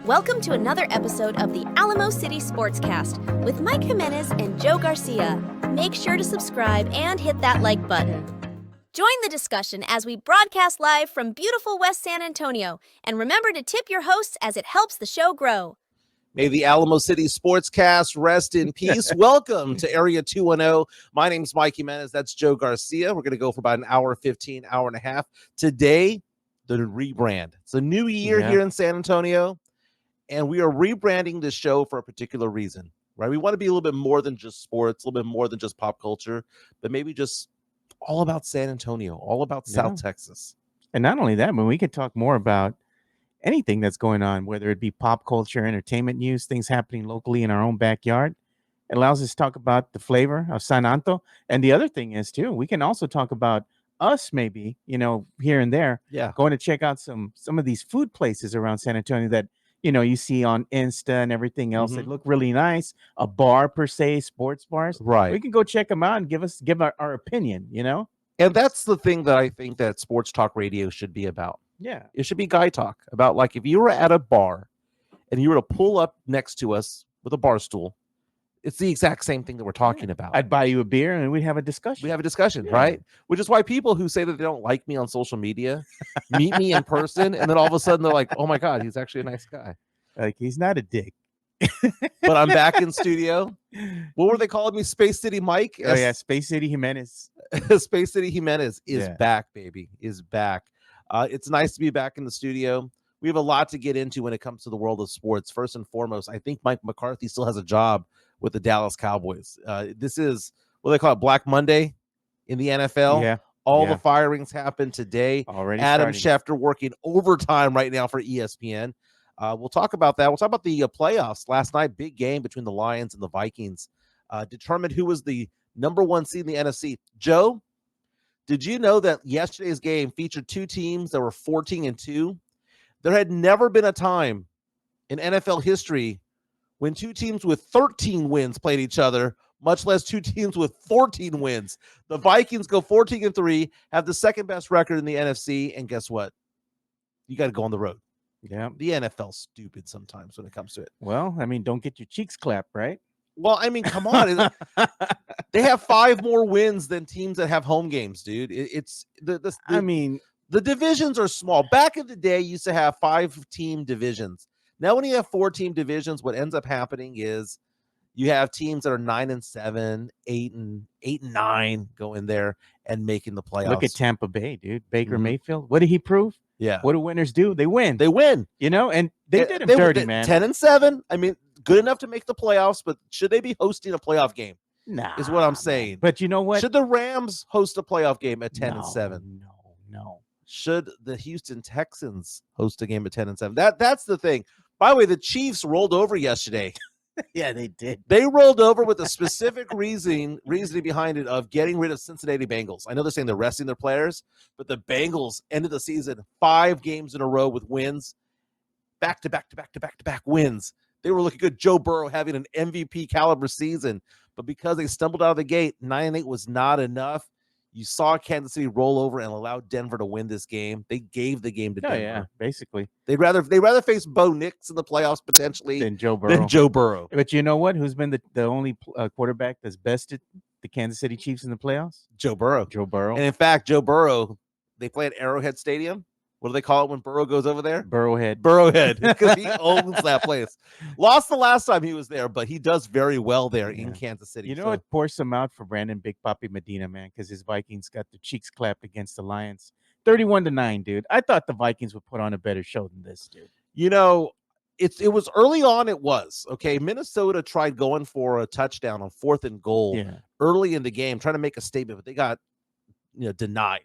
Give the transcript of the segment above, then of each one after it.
Welcome to another episode of the Alamo City Sportscast with Mike Jimenez and Joe Garcia. Make sure to subscribe and hit that like button. Join the discussion as we broadcast live from beautiful West San Antonio. And remember to tip your hosts as it helps the show grow. May the Alamo City Sportscast rest in peace. Welcome to Area 210. My name's Mike Jimenez. That's Joe Garcia. We're going to go for about an hour 15, hour and a half. Today, the rebrand. It's a new year here in San Antonio, and we are rebranding this show for a particular reason, right? We want to be a little bit more than just sports, a little bit more than just pop culture, but maybe just all about San Antonio, all about South Texas. And not only that, but we could talk more about anything that's going on, whether it be pop culture, entertainment news, things happening locally in our own backyard. It allows us to talk about the flavor of San Anto. And the other thing is, too, we can also talk about us maybe, here and there, going to check out some of these food places around San Antonio that, you see on Insta and everything else that look really nice. A bar, per se, sports bars. Right. We can go check them out and give our opinion, And that's the thing that I think that sports talk radio should be about. Yeah. It should be guy talk about, like, if you were at a bar and you were to pull up next to us with a bar stool, it's the exact same thing that we're talking about. I'd buy you a beer and we'd have a discussion. We have a discussion, right? Which is why people who say that they don't like me on social media meet me in person, and then all of a sudden they're like, oh my God, he's actually a nice guy. Like, he's not a dick. But I'm back in studio. What were they calling me? Space City Mike? Oh, yeah, Space City Jimenez. Space City Jimenez is back, baby, is back. It's nice to be back in the studio. We have a lot to get into when it comes to the world of sports. First and foremost, I think Mike McCarthy still has a job with the Dallas Cowboys. This is what they call it, Black Monday in the NFL. Yeah. All the firings happened today. Already Adam starting. Schefter working overtime right now for ESPN. We'll talk about that. We'll talk about the playoffs. Last night, big game between the Lions and the Vikings. Determined who was the number one seed in the NFC. Joe, did you know that yesterday's game featured two teams that were 14-2? There had never been a time in NFL history when two teams with 13 wins played each other, much less two teams with 14 wins. The Vikings go 14-3, have the second best record in the NFC, and guess what? You got to go on the road. Yeah. The NFL's stupid sometimes when it comes to it. Well, I mean, don't get your cheeks clapped, right? Well, I mean, come on. They have 5 more wins than teams that have home games, dude. The divisions are small. Back in the day, you used to have 5-team divisions. Now, when you have 4-team divisions, what ends up happening is you have teams that are 9-7, 8-9 go in there and making the playoffs. Look at Tampa Bay, dude. Baker Mayfield. What did he prove? Yeah. What do winners do? They win. They win. And they did him dirty, man. 10-7. I mean, good enough to make the playoffs, but should they be hosting a playoff game? Nah. Is what I'm saying. But you know what? Should the Rams host a playoff game at 10-7? No. Should the Houston Texans host a game at 10-7? That's the thing. By the way, the Chiefs rolled over yesterday. Yeah, they did. They rolled over with a specific reasoning behind it of getting rid of Cincinnati Bengals. I know they're saying they're resting their players, but the Bengals ended the season 5 games in a row with wins, back-to-back wins. They were looking good. Joe Burrow having an MVP caliber season, but because they stumbled out of the gate, 9-8 was not enough. You saw Kansas City roll over and allow Denver to win this game. They gave the game to Denver. Yeah, basically. They'd rather face Bo Nix in the playoffs potentially than Joe Burrow. But you know what? Who's been the only quarterback that's bested the Kansas City Chiefs in the playoffs? Joe Burrow. And in fact, Joe Burrow, they play at Arrowhead Stadium. What do they call it when Burrow goes over there? Burrowhead, because he owns that place. Lost the last time he was there, but he does very well there in Kansas City. You know what? Pour some out for Brandon Big Papi Medina, man, because his Vikings got their cheeks clapped against the Lions. 31-9, dude. I thought the Vikings would put on a better show than this, dude. It was early on. It was okay. Minnesota tried going for a touchdown on 4th and goal early in the game, trying to make a statement, but they got denied.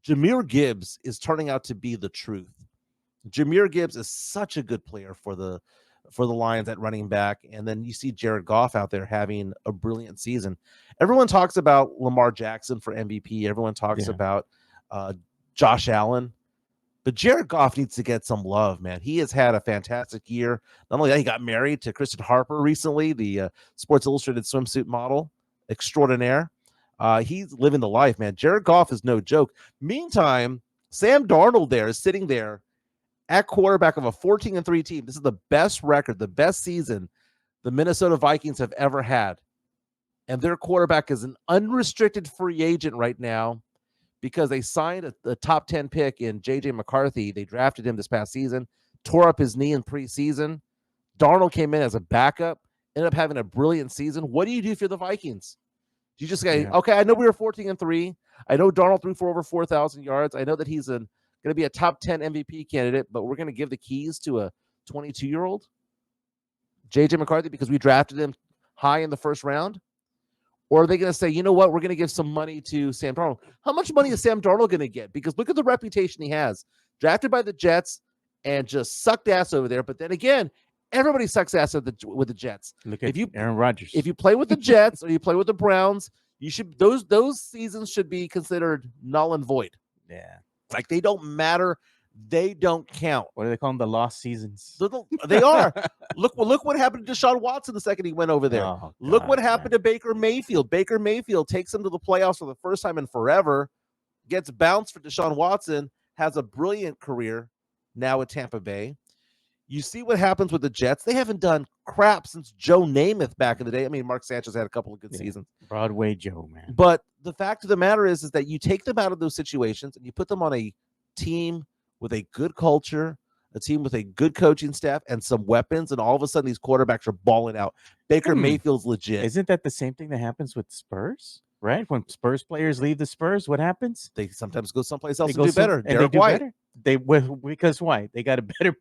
Jahmyr Gibbs is turning out to be the truth. Jahmyr Gibbs is such a good player for the Lions at running back, and then you see Jared Goff out there having a brilliant season. Everyone talks about Lamar Jackson for MVP. Everyone talks about Josh Allen, but Jared Goff needs to get some love, man. He has had a fantastic year. Not only that, he got married to Kristen Harper recently, the Sports Illustrated swimsuit model extraordinaire. He's living the life, man. Jared Goff is no joke. Meantime, Sam Darnold there is sitting there at quarterback of a 14-3 team. This is the best record, the best season the Minnesota Vikings have ever had. And their quarterback is an unrestricted free agent right now because they signed a top 10 pick in J.J. McCarthy. They drafted him this past season, tore up his knee in preseason. Darnold came in as a backup, ended up having a brilliant season. What do you do if you're the Vikings? Do you just say, okay, I know we were 14-3. I know Darnold threw for over 4,000 yards. I know that he's going to be a top 10 MVP candidate, but we're going to give the keys to a 22-year-old, J.J. McCarthy, because we drafted him high in the first round? Or are they going to say, you know what, we're going to give some money to Sam Darnold? How much money is Sam Darnold going to get? Because look at the reputation he has. Drafted by the Jets and just sucked ass over there. But then again, everybody sucks ass with the Jets. Look at Aaron Rodgers. If you play with the Jets or you play with the Browns, you should those seasons should be considered null and void. Yeah. Like they don't matter. They don't count. What do they call them? The lost seasons. They are. Look what happened to Deshaun Watson the second he went over there. Oh, look what happened to Baker Mayfield. Baker Mayfield takes him to the playoffs for the first time in forever, gets bounced for Deshaun Watson, has a brilliant career now at Tampa Bay. You see what happens with the Jets. They haven't done crap since Joe Namath back in the day. I mean, Mark Sanchez had a couple of good seasons. Broadway Joe, man. But the fact of the matter is that you take them out of those situations and you put them on a team with a good culture, a team with a good coaching staff, and some weapons, and all of a sudden these quarterbacks are balling out. Baker Mayfield's legit. Isn't that the same thing that happens with Spurs? Right? When Spurs players leave the Spurs, what happens? They sometimes go someplace else and do better. Derek White. Because why? They got a better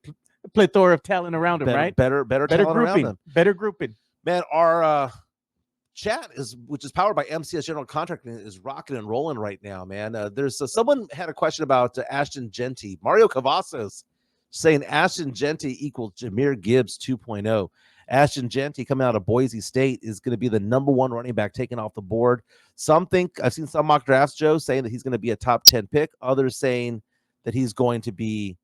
plethora of talent around them, right? Better talent around them. Better grouping. Man, our chat which is powered by MCS General Contracting, is rocking and rolling right now, man. There's someone had a question about Ashton Genty. Mario Cavazos saying Ashton Genty equals Jahmyr Gibbs 2.0. Ashton Genty coming out of Boise State is going to be the number one running back taken off the board. Some think, I've seen some mock drafts, Joe, saying that he's going to be a top 10 pick. Others saying that he's going to be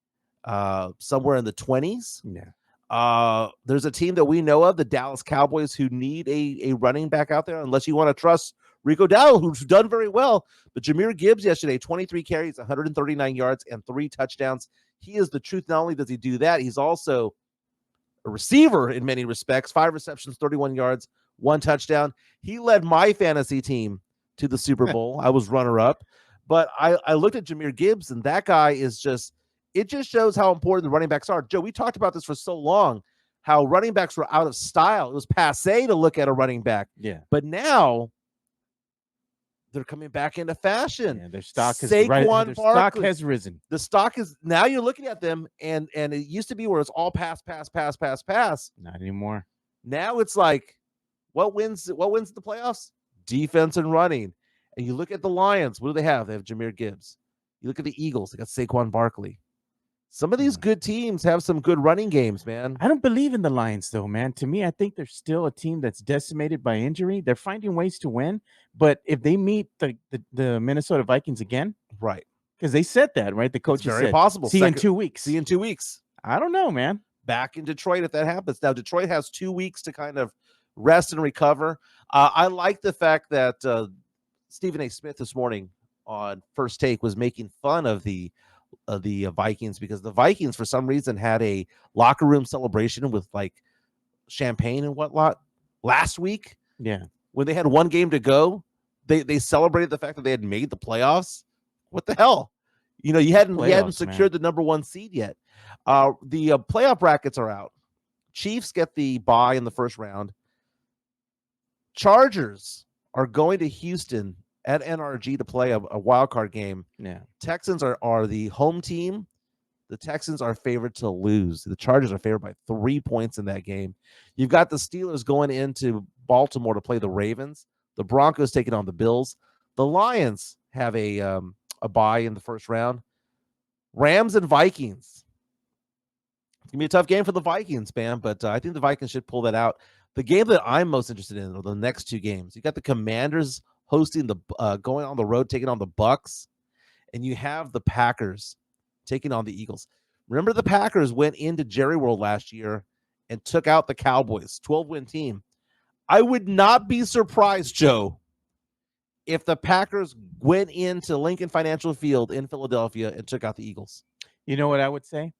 somewhere in the 20s. Yeah. There's a team that we know of, the Dallas Cowboys, who need a running back out there, unless you want to trust Rico Dowdle, who's done very well. But Jahmyr Gibbs yesterday, 23 carries, 139 yards, and 3 touchdowns. He is the truth. Not only does he do that, he's also a receiver in many respects. 5 receptions, 31 yards, 1 touchdown. He led my fantasy team to the Super Bowl. I was runner-up. But I looked at Jahmyr Gibbs, and that guy is just – it just shows how important the running backs are. Joe, we talked about this for so long, how running backs were out of style. It was passé to look at a running back. Yeah. But now they're coming back into fashion. Yeah, their stock stock has risen. The stock is – now you're looking at them, and it used to be where it's all pass. Not anymore. Now it's like, what wins the playoffs? Defense and running. And you look at the Lions. What do they have? They have Jahmyr Gibbs. You look at the Eagles. They got Saquon Barkley. Some of these good teams have some good running games, man. I don't believe in the Lions, though, man. To me, I think they're still a team that's decimated by injury. They're finding ways to win. But if they meet the Minnesota Vikings again, right? Because they said that, right? The coach said, very possible. See you in 2 weeks. See you in 2 weeks. I don't know, man. Back in Detroit if that happens. Now, Detroit has 2 weeks to kind of rest and recover. I like the fact that Stephen A. Smith this morning on First Take was making fun of the Vikings, because the Vikings for some reason had a locker room celebration with like champagne and whatnot last week. Yeah. When they had 1 game to go, they celebrated the fact that they had made the playoffs. What the hell? You know, you hadn't secured the number 1 seed yet. The playoff brackets are out. Chiefs get the bye in the first round. Chargers are going to Houston at NRG to play a wild card game. Yeah. Texans are the home team. The Texans are favored to lose. The Chargers are favored by 3 points in that game. You've got the Steelers going into Baltimore to play the Ravens. The Broncos taking on the Bills. The Lions have a bye in the first round. Rams and Vikings. It's going to be a tough game for the Vikings, man, but I think the Vikings should pull that out. The game that I'm most interested in are the next 2 games. You got the Commanders hosting going on the road, taking on the Bucks, and you have the Packers taking on the Eagles. Remember, the Packers went into Jerry World last year and took out the Cowboys, 12-win team. I would not be surprised, Joe, if the Packers went into Lincoln Financial Field in Philadelphia and took out the Eagles. You know what I would say?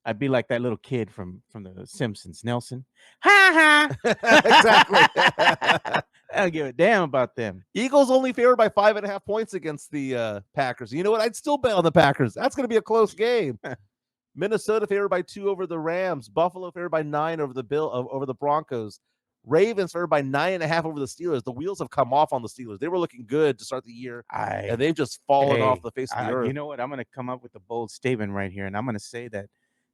I'd be like that little kid from the Simpsons, Nelson. Ha ha. Exactly. I don't give a damn about them. Eagles only favored by 5.5 points against the Packers. You know what? I'd still bet on the Packers. That's going to be a close game. Minnesota favored by 2 over the Rams. Buffalo favored by 9 over the Broncos. Ravens favored by 9.5 over the Steelers. The wheels have come off on the Steelers. They were looking good to start the year, and they've just fallen off the face of the earth. You know what? I'm going to come up with a bold statement right here, and I'm going to say that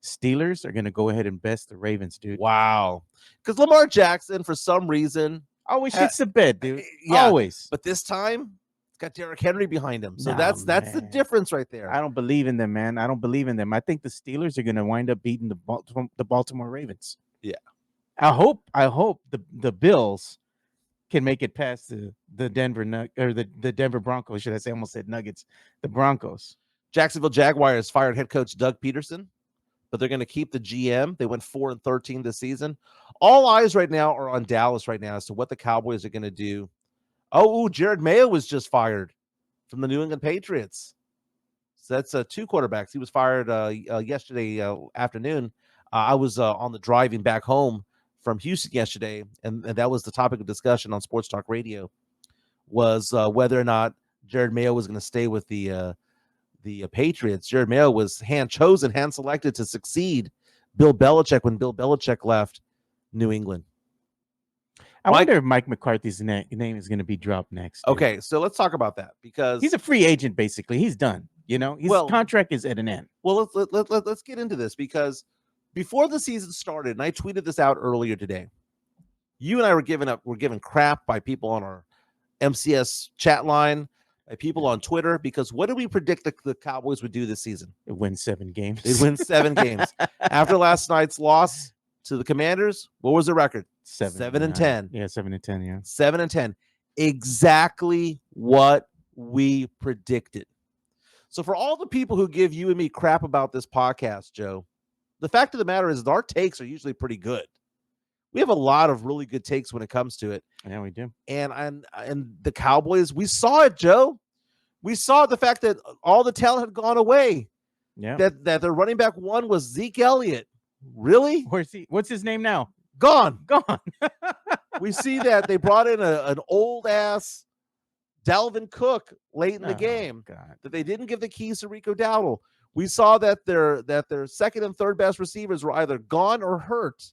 Steelers are going to go ahead and best the Ravens, dude. Wow. Because Lamar Jackson, for some reason, always shits the bed, dude. Yeah, always. But this time, it's got Derrick Henry behind him. So that's the difference right there. I don't believe in them, man. I don't believe in them. I think the Steelers are going to wind up beating the Baltimore Ravens. Yeah. I hope the Bills can make it past the Denver Broncos. Should I say? I almost said Nuggets. The Broncos. Jacksonville Jaguars fired head coach Doug Peterson, but they're going to keep the GM. They went 4-13 this season. All eyes right now are on Dallas right now as to what the Cowboys are going to do. Jared Mayo was just fired from the New England Patriots. So that's 2 quarterbacks. He was fired yesterday afternoon. I was on the driving back home from Houston yesterday, and that was the topic of discussion on Sports Talk Radio, was whether or not Jared Mayo was going to stay with the Patriots. Jared Mayo was hand selected to succeed Bill Belichick when Bill Belichick left New England. I wonder if Mike McCarthy's name is going to be dropped next. Dude. Okay, so let's talk about that, because he's a free agent, basically. He's done. His contract is at an end. Well, let's get into this, because before the season started, and I tweeted this out earlier today, you and I were given crap by people on our MCS chat line, by people on Twitter, because what did we predict the Cowboys would do this season? They win 7 games. They win 7 games. After last night's loss to the Commanders, what was the record? 7-10. Yeah, 7-10. Yeah, 7-10. Exactly what we predicted. So for all the people who give you and me crap about this podcast, Joe, the fact of the matter is our takes are usually pretty good. We have a lot of really good takes when it comes to it. Yeah, we do. And the Cowboys, we saw it, Joe. We saw the fact that all the talent had gone away. Yeah. That their running back one was Zeke Elliott. Really? Where's he? What's his name now? Gone. We see that they brought in an old ass Dalvin Cook late in the game. God. That they didn't give the keys to Rico Dowdle. We saw that their second and third best receivers were either gone or hurt.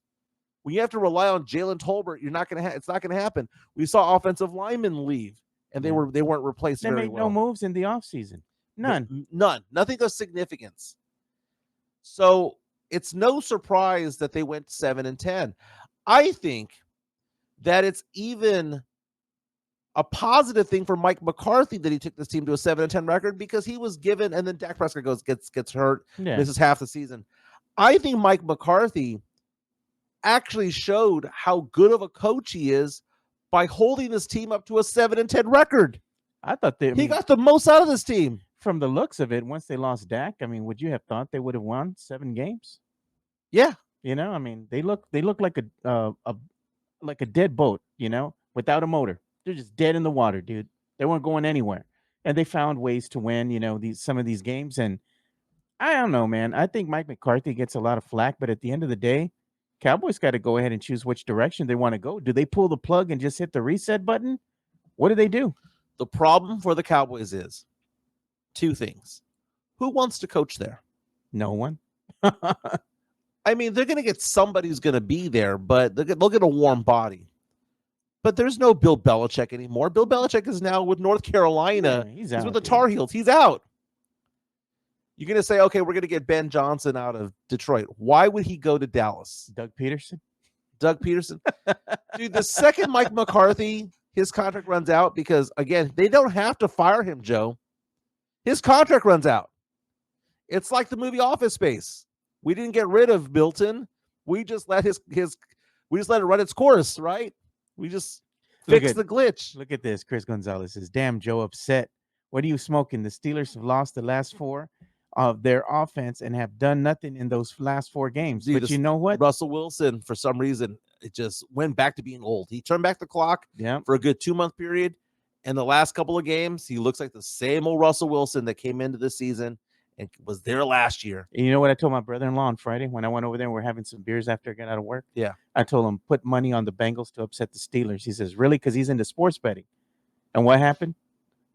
When you have to rely on Jalen Tolbert, it's not gonna happen. We saw offensive linemen leave, and they weren't replaced. They made no moves in the offseason. None. Nothing of significance. So it's no surprise that they went 7-10. I think that it's even a positive thing for Mike McCarthy that he took this team to a 7-10 record, because he was given, and then Dak Prescott gets hurt, misses half the season. I think Mike McCarthy actually showed how good of a coach he is by holding this team up to a 7-10 record. I thought he got the most out of this team. From the looks of it, once they lost Dak, would you have thought they would have won 7 games? Yeah. They look like a dead boat, without a motor. They're just dead in the water, dude. They weren't going anywhere. And they found ways to win, some of these games. And I don't know, man. I think Mike McCarthy gets a lot of flack, but at the end of the day, Cowboys got to go ahead and choose which direction they want to go. Do they pull the plug and just hit the reset button? What do they do? The problem for the Cowboys is 2 things. Who wants to coach there? No one. They're going to get somebody who's going to be there, but they'll get a warm body. But there's no Bill Belichick anymore. Bill Belichick is now with North Carolina. Yeah, he's with the Tar Heels. He's out. You're going to say, okay, we're going to get Ben Johnson out of Detroit. Why would he go to Dallas? Doug Peterson. Dude, the second Mike McCarthy, his contract runs out, because, again, they don't have to fire him, Joe. His contract runs out. It's like the movie Office Space. We didn't get rid of Milton. We just let we just let it run its course, right? We just fixed the glitch. Look at this. Chris Gonzalez says, damn, Joe, upset. What are you smoking? The Steelers have lost the last 4 of their offense and have done nothing in those last 4 games. Dude, but you know what? Russell Wilson, for some reason, it just went back to being old. He turned back the clock for a good 2-month period. And the last couple of games, he looks like the same old Russell Wilson that came into the season. and was there last year. And you know what I told my brother-in-law on Friday when I went over there and we're having some beers after I got out of work? Yeah. I told him, put money on the Bengals to upset the Steelers. He says, really? Because he's into sports betting. And what happened?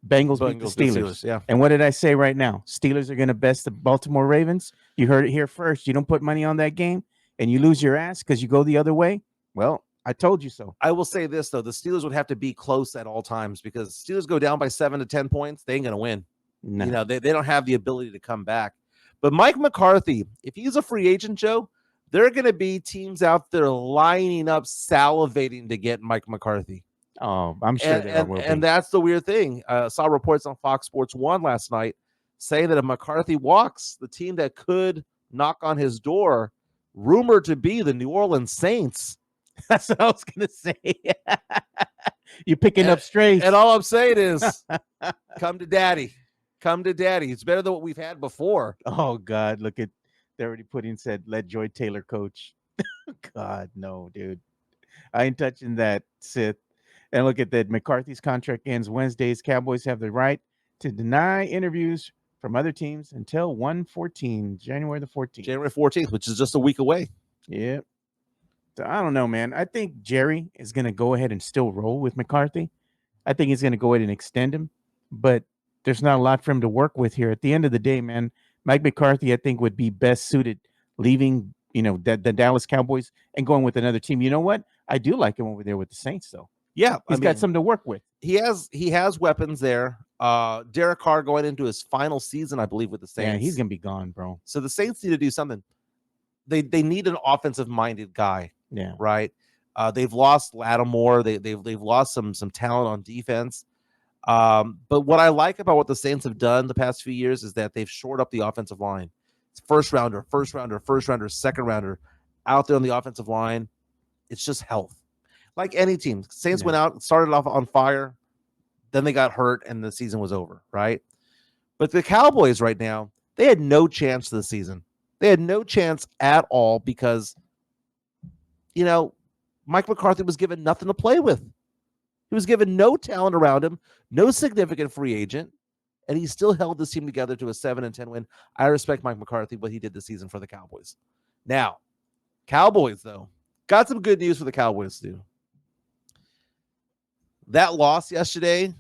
Bengals beat the Steelers. Yeah. And what did I say right now? Steelers are going to best the Baltimore Ravens. You heard it here first. You don't put money on that game and you lose your ass because you go the other way. Well, I told you so. I will say this, though. The Steelers would have to be close at all times because Steelers go down by 7 to 10 points. They ain't going to win. No. You know, they don't have the ability to come back. But Mike McCarthy, if he's a free agent, Joe, there are going to be teams out there lining up, salivating to get Mike McCarthy. Oh, I'm sure there will be. And that's the weird thing. Saw reports on Fox Sports 1 last night saying that if McCarthy walks, the team that could knock on his door, rumored to be the New Orleans Saints. That's what I was going to say. You're picking up strays. And all I'm saying is, come to daddy. Come to daddy. It's better than what we've had before. Oh, God. Look at, they already put in, said, let Joy Taylor coach. God, no, dude. I ain't touching that, Sith. And look at that. McCarthy's contract ends Wednesdays. Cowboys have the right to deny interviews from other teams until January the 14th. January 14th, which is just a week away. Yep. So I don't know, man. I think Jerry is going to go ahead and still roll with McCarthy. I think he's going to go ahead and extend him, but there's not a lot for him to work with here. At the end of the day, man, Mike McCarthy, I think, would be best suited leaving, the Dallas Cowboys and going with another team. You know what? I do like him over there with the Saints, though. Yeah, he's got something to work with. He has weapons there. Derek Carr going into his final season, I believe, with the Saints. Yeah, he's gonna be gone, bro. So the Saints need to do something. They need an offensive minded guy. Yeah, right. They've lost Lattimore. They've lost some talent on defense. But what I like about what the Saints have done the past few years is that they've shored up the offensive line. It's first rounder, second rounder out there on the offensive line. It's just health. Like any team, Saints went out, started off on fire, then they got hurt, and the season was over, right? But the Cowboys right now, they had no chance this season. They had no chance at all because, Mike McCarthy was given nothing to play with. He was given no talent around him, no significant free agent, and he still held this team together to a 7-10 win. I respect Mike McCarthy, what he did this season for the Cowboys. Now, Cowboys, though, got some good news for the Cowboys, too. That loss yesterday,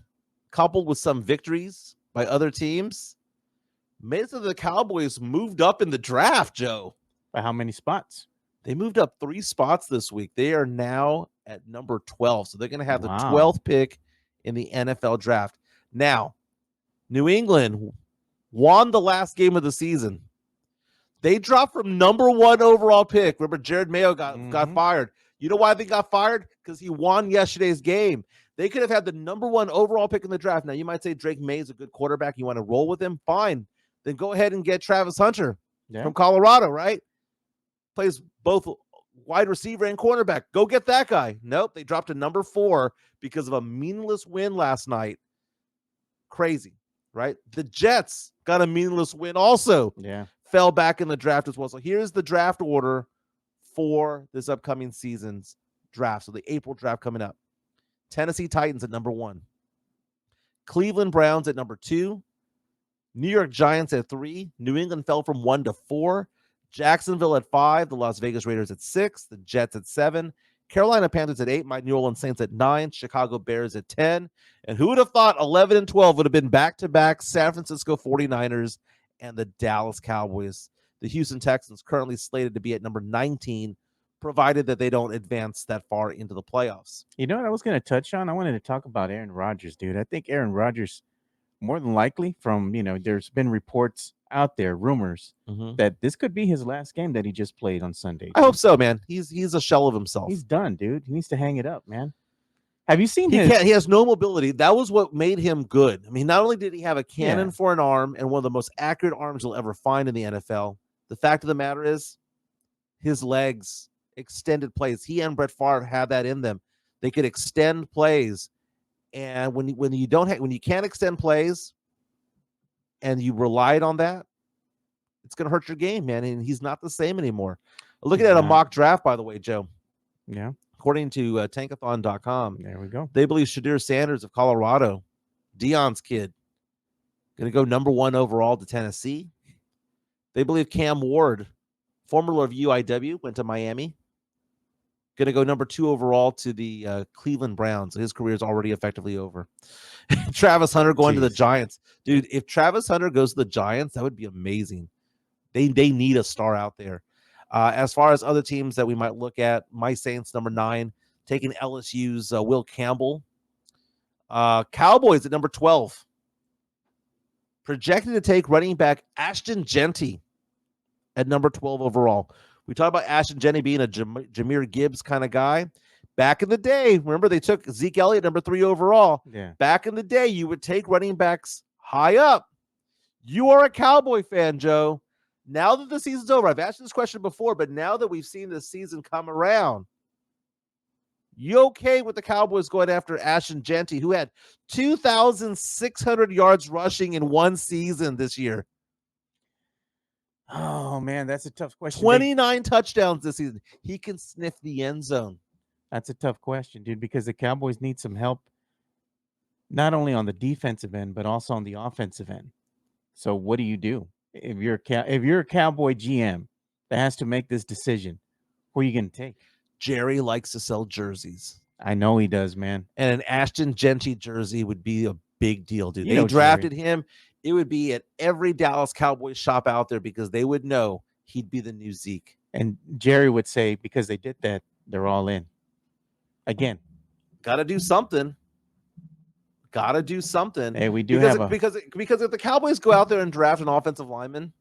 coupled with some victories by other teams, made it so the Cowboys moved up in the draft, Joe. By how many spots? They moved up 3 spots this week. They are now at number 12. So they're going to have the 12th pick in the NFL draft. Now, New England won the last game of the season. They dropped from number 1 overall pick. Remember, Jared Mayo got fired. You know why they got fired? Because he won yesterday's game. They could have had the number 1 overall pick in the draft. Now, you might say Drake May is a good quarterback. You want to roll with him? Fine. Then go ahead and get Travis Hunter from Colorado, right? Plays both wide receiver and cornerback. Go get that guy. Nope. They dropped to number 4 because of a meaningless win last night. Crazy, right? The Jets got a meaningless win also. Yeah. Fell back in the draft as well. So here's the draft order for this upcoming season's draft. So the April draft coming up. Tennessee Titans at number 1. Cleveland Browns at number 2. New York Giants at 3. New England fell from 1 to 4. Jacksonville at 5. The Las Vegas Raiders at 6. The Jets at 7. Carolina Panthers at 8. My New Orleans Saints at 9. Chicago Bears at 10. And who would have thought 11 and 12 would have been back-to-back San Francisco 49ers and the Dallas Cowboys. The Houston Texans currently slated to be at number 19, provided that they don't advance that far into the playoffs. You know what I was going to touch on? I wanted to talk about Aaron Rodgers, dude. I think Aaron Rodgers, more than likely, from, there's been reports out there, rumors, that this could be his last game that he just played on Sunday. I hope so, man. He's a shell of himself. He's done, dude. He needs to hang it up, man. Have you seen He has no mobility. That was what made him good. I mean, not only did he have a cannon for an arm and one of the most accurate arms you'll ever find in the NFL, the fact of the matter is his legs, extended plays. He and Brett Favre had that in them. They could extend plays. And when you can't extend plays and you relied on that, it's going to hurt your game, man. And he's not the same anymore. Looking at a mock draft, by the way, Joe. Yeah. According to tankathon.com, there we go. They believe Shadir Sanders of Colorado, Dion's kid, going to go number 1 overall to Tennessee. They believe Cam Ward, former of UIW, went to Miami. Going to go number 2 overall to the Cleveland Browns. His career is already effectively over. Travis Hunter going to the Giants. Dude, if Travis Hunter goes to the Giants, that would be amazing. They need a star out there. As far as other teams that we might look at, my Saints, number 9, taking LSU's Will Campbell. Cowboys at number 12. Projected to take running back Ashton Genty at number 12 overall. We talked about Ashton Genty being a Jahmyr Gibbs kind of guy. Back in the day, remember they took Zeke Elliott, number 3 overall. Yeah. Back in the day, you would take running backs high up. You are a Cowboy fan, Joe. Now that the season's over, I've asked this question before, but now that we've seen this season come around, you okay with the Cowboys going after Ashton Genty, who had 2,600 yards rushing in one season this year? Oh, man, that's a tough question. 29 touchdowns this season. He can sniff the end zone. That's a tough question, dude, because the Cowboys need some help, not only on the defensive end, but also on the offensive end. So what do you do? If you're a Cowboy GM that has to make this decision, who are you going to take? Jerry likes to sell jerseys. I know he does, man. And an Ashton Genty jersey would be a big deal, dude. They drafted him. It would be at every Dallas Cowboys shop out there because they would know he'd be the new Zeke. And Jerry would say, because they did that, they're all in. Again. Got to do something. Hey, we do because if the Cowboys go out there and draft an offensive lineman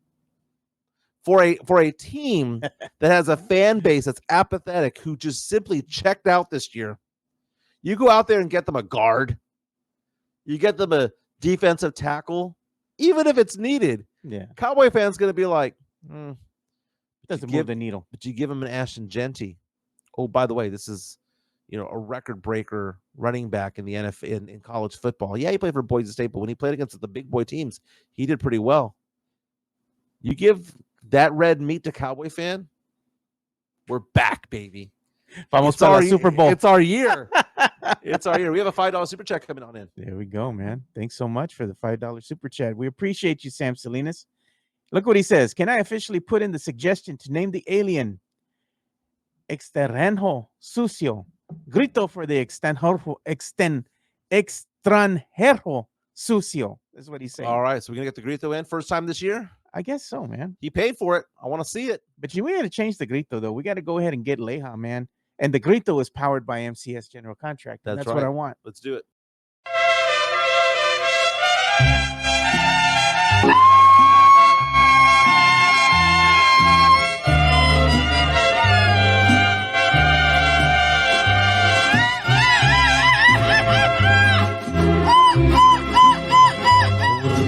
for a team that has a fan base that's apathetic, who just simply checked out this year, you go out there and get them a guard, you get them a defensive tackle, even if it's needed. Yeah, Cowboy fans going to be like, doesn't move the needle. But you give him an Ashton Genty. Oh, by the way, this is a record breaker running back in the NFL in college football. Yeah, he played for Boise State, but when he played against the big boy teams, he did pretty well. You give that red meat to Cowboy fan, we're back, baby. Vamos para Super Bowl. It's our year. It's our year. We have a $5 super chat coming on in. There we go, man. Thanks so much for the $5 super chat. We appreciate you, Sam Salinas. Look what he says. Can I officially put in the suggestion to name the alien Extranjero Sucio? Grito for the extranjero sucio. That's what he's saying. All right, so we're going to get the grito in first time this year? I guess so, man. He paid for it. I want to see it. But we got to change the grito, though. We got to go ahead and get Leja, man. And the grito is powered by MCS General Contract. That's right. What I want. Let's do it.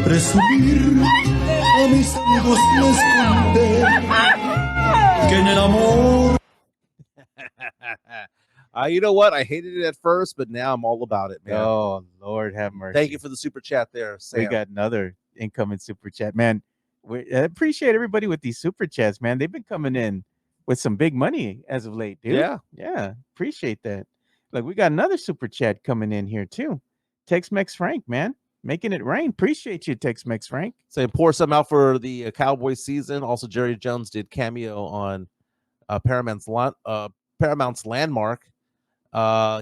Presumir a mis amigos les conté que en el amor. You know what? I hated it at first, but now I'm all about it, man. Oh, Lord have mercy. Thank you for the super chat there, Sam. We got another incoming super chat, man. I appreciate everybody with these super chats, man. They've been coming in with some big money as of late, dude. Yeah. Appreciate that. Look, we got another super chat coming in here too. Tex-Mex Frank, man. Making it rain. Appreciate you, Tex-Mex Frank. Saying pour some out for the Cowboys season. Also, Jerry Jones did cameo on Paramount's Landmark.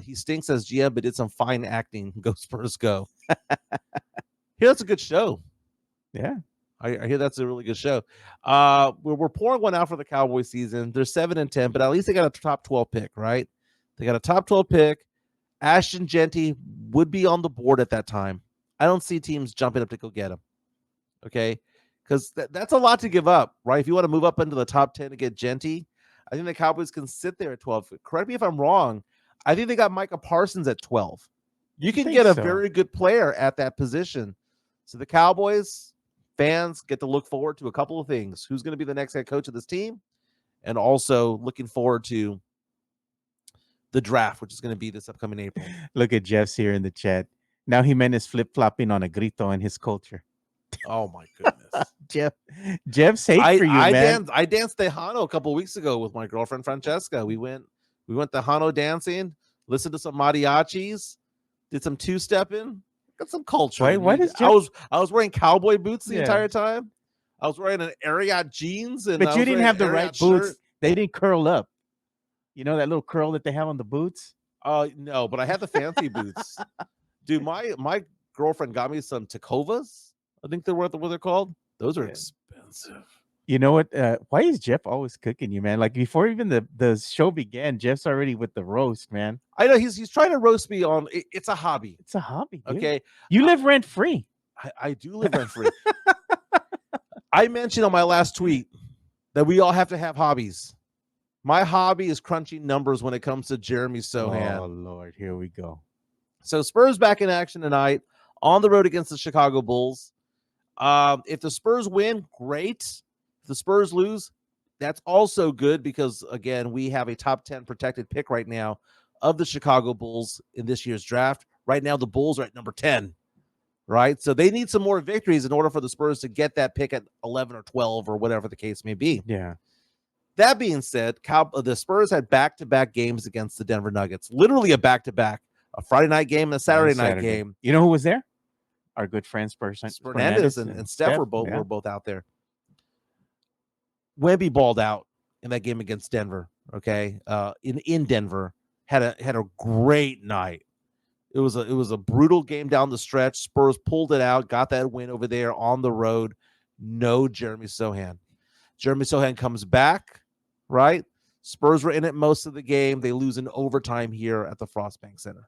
He stinks as GM, but did some fine acting. Go Spurs, go. Hear that's a good show. Yeah. I hear that's a really good show. We're pouring one out for the Cowboys season. They're 7-10, but at least they got a top 12 pick, right? They got a top 12 pick. Ashton Genty would be on the board at that time. I don't see teams jumping up to go get him. Okay? Because that's a lot to give up, right? If you want to move up into the top 10 to get Genty, I think the Cowboys can sit there at 12. Correct me if I'm wrong. I think they got Micah Parsons at 12. You can get a very good player at that position. So the Cowboys fans get to look forward to a couple of things. Who's going to be the next head coach of this team? And also looking forward to the draft, which is going to be this upcoming April. Look at Jeff's here in the chat. Now Jimenez flip-flopping on a grito in his culture. Oh, my goodness. Jeff's hate for you, man. I danced Tejano a couple of weeks ago with my girlfriend, Francesca. We went Tejano dancing, listened to some mariachis, did some two-stepping, got some culture. Why does Jeff... I was wearing cowboy boots the entire time. I was wearing an Ariat jeans, and But you didn't have the right boots. Shirt. They didn't curl up. You know that little curl that they have on the boots? No, but I had the fancy boots. Dude, my girlfriend got me some Tacovas. I think they're what they're called. Those are expensive. You know what? Why is Jeff always cooking you, man? Like before even the show began, Jeff's already with the roast, man. I know he's trying to roast me on. It's a hobby. It's a hobby. Dude. Okay, you live rent free. I do live rent free. I mentioned on my last tweet that we all have to have hobbies. My hobby is crunching numbers when it comes to Jeremy Sochan. Oh Lord, here we go. So Spurs back in action tonight on the road against the Chicago Bulls. If the Spurs win, great. If the Spurs lose, that's also good because, again, we have a top 10 protected pick right now of the Chicago Bulls in this year's draft. Right now, the Bulls are at number 10, right? So they need some more victories in order for the Spurs to get that pick at 11 or 12 or whatever the case may be. Yeah. That being said, the Spurs had back-to-back games against the Denver Nuggets, literally a back-to-back, a Friday night game and a Saturday night game. You know who was there? Our good friends, Fernandez and Steph were both out there. Wemby balled out in that game against Denver. Okay, in Denver, had a great night. It was a brutal game down the stretch. Spurs pulled it out, got that win over there on the road. No Jeremy Sochan. Jeremy Sochan comes back, right? Spurs were in it most of the game. They lose in overtime here at the Frostbank Center.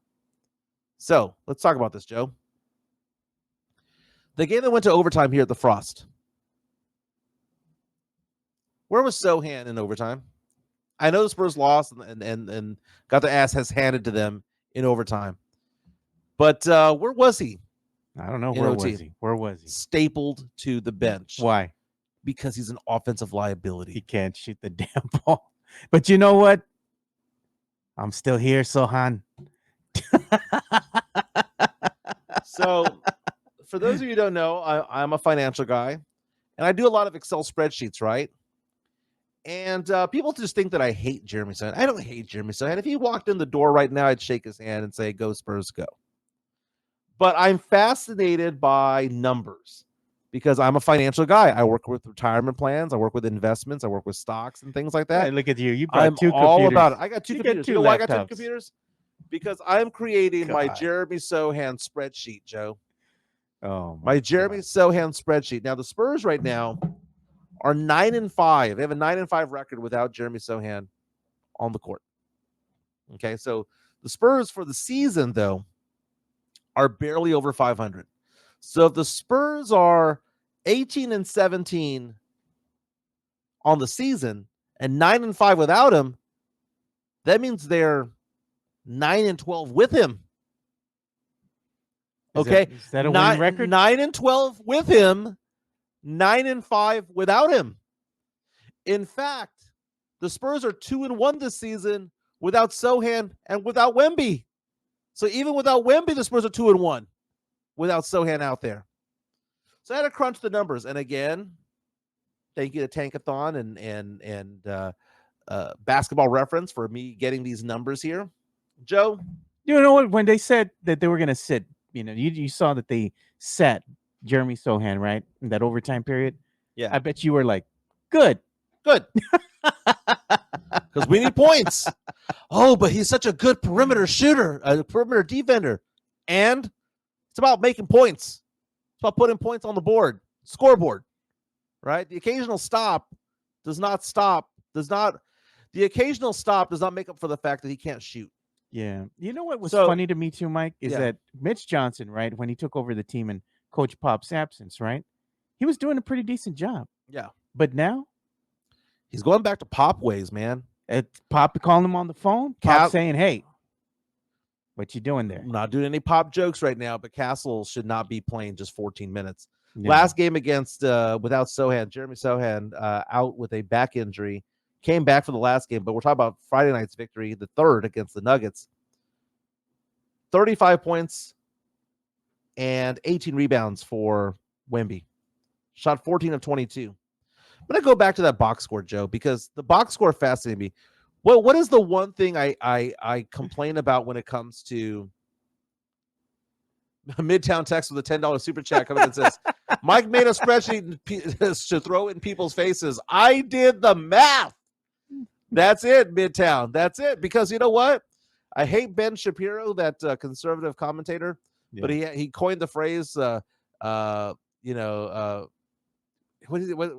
So let's talk about this, Joe. The game that went to overtime here at the Frost. Where was Sochan in overtime? I know the Spurs lost and got their asses handed to them in overtime. But where was he? I don't know. Where was he? Stapled to the bench. Why? Because he's an offensive liability. He can't shoot the damn ball. But you know what? I'm still here, Sochan. So, for those of you who don't know, I'm a financial guy, and I do a lot of Excel spreadsheets, right? And people just think that I hate Jeremy Sochan. I don't hate Jeremy Sochan. If he walked in the door right now, I'd shake his hand and say, "Go Spurs, go." But I'm fascinated by numbers because I'm a financial guy. I work with retirement plans. I work with investments. I work with stocks and things like that. Hey, look at you. You brought I'm two all computers. about it. I got two computers. You know why I got two laptops. computers? Because I'm creating my God. Jeremy Sochan spreadsheet, Joe. Oh, My Jeremy Sochan spreadsheet. Now, the Spurs right now are 9-5. They have a 9-5 record without Jeremy Sochan on the court. Okay, so the Spurs for the season, though, are barely over 500. So if the Spurs are 18-17 on the season and 9-5 without him, that means they're 9-12 with him. Okay, is that a winning record? 9-12 with him, 9-5 without him. In fact, the Spurs are 2-1 this season without Sochan and without Wemby. So even without Wemby, the Spurs are 2-1 without Sochan out there. So I had to crunch the numbers, and again, thank you to Tankathon and Basketball Reference for me getting these numbers here. Joe, you know what? When they said that they were going to sit, you saw that they sat Jeremy Sochan, right, in that overtime period. Yeah, I bet you were like, good. Because we need points. Oh, but he's such a good perimeter shooter, a perimeter defender. And it's about making points. It's about putting points on the board, scoreboard, right? The occasional stop does not make up for the fact that he can't shoot. Yeah. You know what was funny to me too, Mike, is that Mitch Johnson, right, when he took over the team in Coach Pop's absence, right, he was doing a pretty decent job. Yeah. But now he's going back to Pop ways, man. Pop calling him on the phone. Pop saying, "Hey, what you doing there?" I'm not doing any Pop jokes right now, but Castle should not be playing just 14 minutes. Yeah. Last game against without Sochan, Jeremy Sochan out with a back injury, came back for the last game, but we're talking about Friday night's victory, the third against the Nuggets. 35 points and 18 rebounds for Wemby. Shot 14 of 22. I'm going to go back to that box score, Joe, because the box score fascinated me. What is the one thing I complain about when it comes to Midtown text with a $10 super chat coming and says, Mike made a spreadsheet to throw in people's faces. I did the math. That's it, Midtown. That's it. Because you know what? I hate Ben Shapiro, that conservative commentator, but he coined the phrase, what is it? What,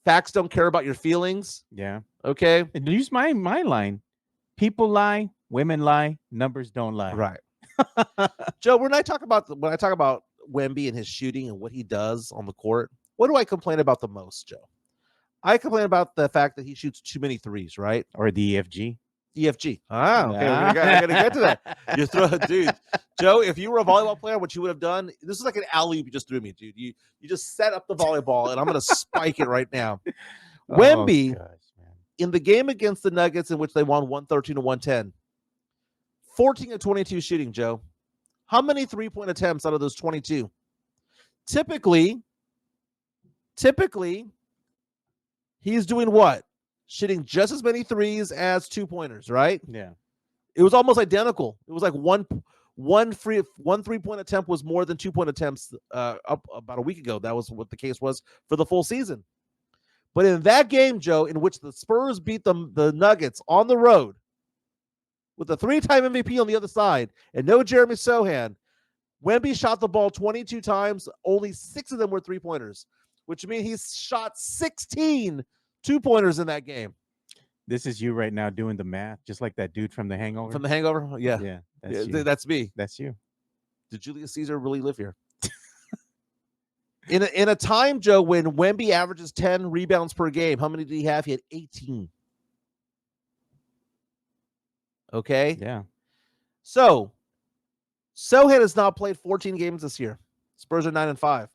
facts don't care about your feelings. Yeah. Okay. And use my line. People lie, women lie, numbers don't lie. Right. Joe, when I talk about Wemby and his shooting and what he does on the court, what do I complain about the most, Joe? I complain about the fact that he shoots too many threes, right? Or the EFG. EFG. Ah, okay. I gotta get to that. You throw, dude, Joe. If you were a volleyball player, what you would have done? This is like an alley-oop you just threw me, dude. You just set up the volleyball, and I'm gonna spike it right now. Wemby, in the game against the Nuggets, in which they won 113 to 110, 14 of 22 shooting. Joe, how many 3-point attempts out of those 22? Typically, he's doing what? Shooting just as many threes as 2-pointers, right? Yeah. It was almost identical. It was like one 3-point attempt was more than 2-point attempts up about a week ago. That was what the case was for the full season. But in that game, Joe, in which the Spurs beat the Nuggets on the road with a 3-time MVP on the other side and no Jeremy Sochan, Wemby shot the ball 22 times. Only 6 of them were 3-pointers, which means he's shot 16 2-pointers in that game. This is you right now doing the math, just like that dude from The Hangover. From The Hangover? Yeah. Yeah. That's me. That's you. Did Julius Caesar really live here? In a time, Joe, when Wemby averages 10 rebounds per game, how many did he have? He had 18. Okay? Yeah. So, Sochan has now played 14 games this year. Spurs are 9-5.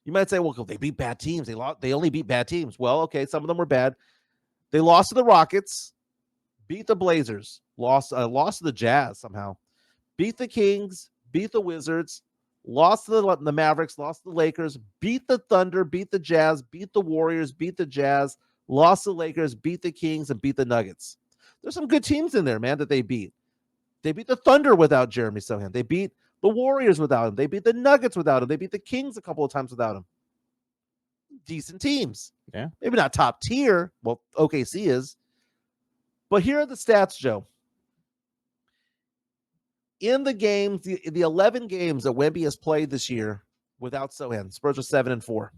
You might say, well, they beat bad teams. They only beat bad teams. Well, okay, some of them were bad. They lost to the Rockets, beat the Blazers, lost to the Jazz somehow, beat the Kings, beat the Wizards, lost to the Mavericks, lost to the Lakers, beat the Thunder, beat the Jazz, beat the Warriors, beat the Jazz, lost to the Lakers, beat the Kings, and beat the Nuggets. There's some good teams in there, man, that they beat. They beat the Thunder without Jeremy Sochan. They beat the Warriors without him. They beat the Nuggets without him. They beat the Kings a couple of times without him. Decent teams. Yeah. Maybe not top tier. Well, OKC is. But here are the stats, Joe. In the games, the 11 games that Wemby has played this year without Sochan, Spurs are 7-4.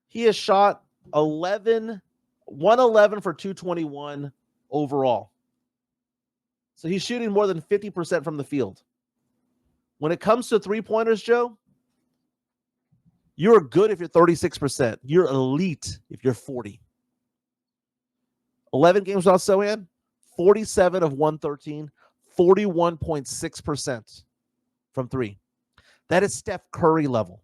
He has shot 111 for 221 overall. So he's shooting more than 50% from the field. When it comes to 3-pointers, Joe, you're good if you're 36%. You're elite if you're 40. 11 games without Sochan, 47 of 113, 41.6% from 3. That is Steph Curry level.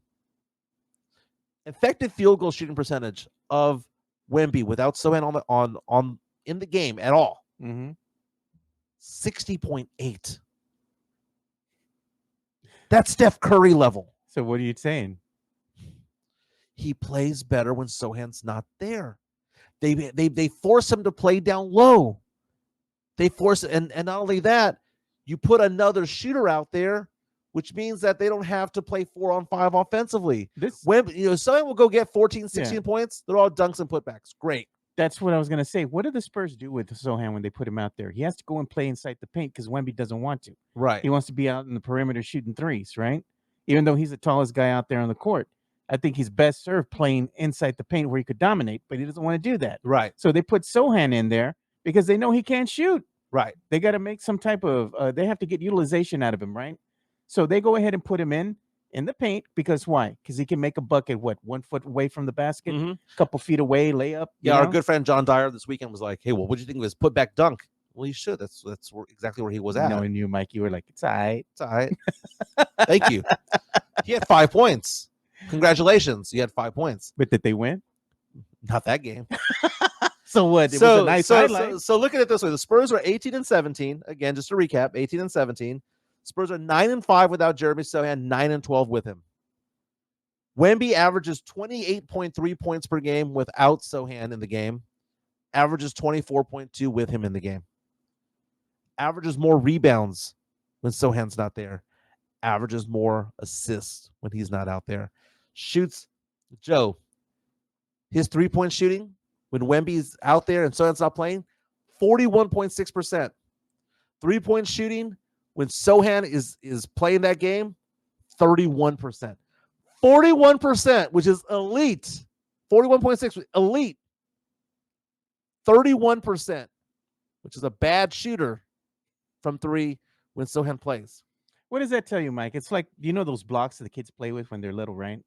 Effective field goal shooting percentage of Wemby without Sochan on in the game at all. 60.8. That's Steph Curry level. So what are you saying? He plays better when Sochan's not there. They force him to play down low. They force, and not only that, you put another shooter out there, which means that they don't have to play 4-on-5 offensively. Sochan will go get 14, 16 points. They're all dunks and putbacks. Great. That's what I was going to say. What do the Spurs do with Sochan when they put him out there? He has to go and play inside the paint because Wemby doesn't want to. Right. He wants to be out in the perimeter shooting threes, right? Even though he's the tallest guy out there on the court. I think he's best served playing inside the paint where he could dominate, but he doesn't want to do that. Right. So they put Sochan in there because they know he can't shoot. Right. They got to make some type of they have to get utilization out of him, right? So they go ahead and put him in the paint because why? Because he can make a bucket, 1 foot away from the basket, a couple feet away, layup. Yeah, our good friend John Dyer this weekend was like, hey, well, what do you think of his putback dunk? Well, you should. That's exactly where he was at. Knowing you, Mike, you were like, it's all right. It's all right. Thank you. He had 5 points. Congratulations. You had 5 points. But did they win? Not that game. So what? It was a nice highlight. So look at it this way. The Spurs are 18-17. Again, just to recap, 18-17. Spurs are 9-5 without Jeremy Sochan, 9-12 with him. Wemby averages 28.3 points per game without Sochan in the game. Averages 24.2 with him in the game. Averages more rebounds when Sohan's not there. Averages more assists when he's not out there. Shoots, Joe, his 3-point shooting when Wemby's out there and Sohan's not playing, 41.6%. 3-point shooting when Sochan is playing that game, 31%. 41%, which is elite. 41.6, elite. 31%, which is a bad shooter from 3 when Sochan plays. What does that tell you, Mike? It's like, you know those blocks that the kids play with when they're little, right?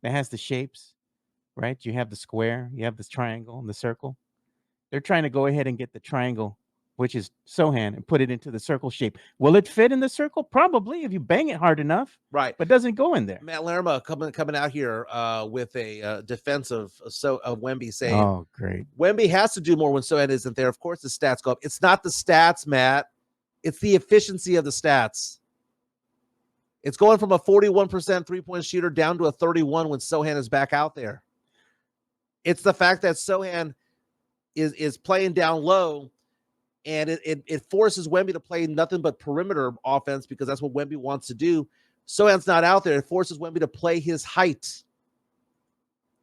That has the shapes, right? You have the square, you have this triangle and the circle. They're trying to go ahead and get the triangle, which is Sochan, and put it into the circle shape. Will it fit in the circle? Probably, if you bang it hard enough. Right. But doesn't go in there. Matt Lerma coming out here with a defense of Wemby saying, oh, great. Wemby has to do more when Sochan isn't there. Of course, the stats go up. It's not the stats, Matt. It's the efficiency of the stats. It's going from a 41% 3-point shooter down to a 31 when Sochan is back out there. It's the fact that Sochan is playing down low, and it forces Wemby to play nothing but perimeter offense because that's what Wemby wants to do. Sochan's not out there. It forces Wemby to play his height,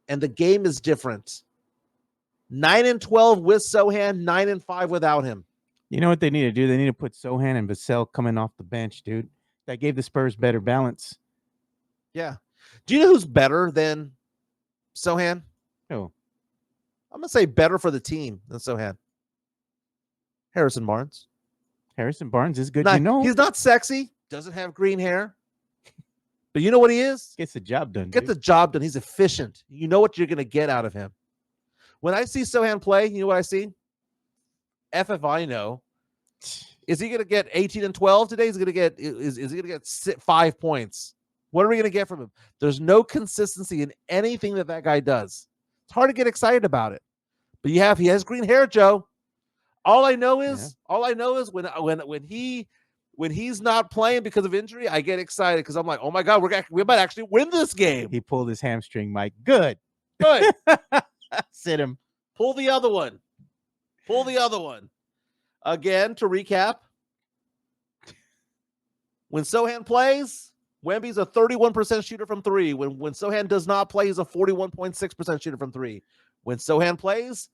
and the game is different. 9-12 with Sochan, 9-5 without him. You know what they need to do? They need to put Sochan and Vassell coming off the bench, dude. That gave the Spurs better balance. Yeah. Do you know who's better than Sochan? Who? I'm going to say better for the team than Sochan. Harrison Barnes. Harrison Barnes is good. Not, you know, he's not sexy, doesn't have green hair. But you know what he is? Gets the job done. Get the job done. He's efficient. You know what you're going to get out of him. When I see Sochan play, you know what I see? FFI know. Is he going to get 18 and 12 today? Is he going to get 5 points? What are we going to get from him? There's no consistency in anything that guy does. It's hard to get excited about it. But he has green hair, Joe. All I know is when he's not playing because of injury, I get excited because I'm like, oh my God, we might actually win this game. He pulled his hamstring, Mike. Good. Sit him. Pull the other one. Again, to recap, when Sochan plays, Wemby's a 31% shooter from 3. When Sochan does not play, he's a 41.6% shooter from 3. When Sochan plays,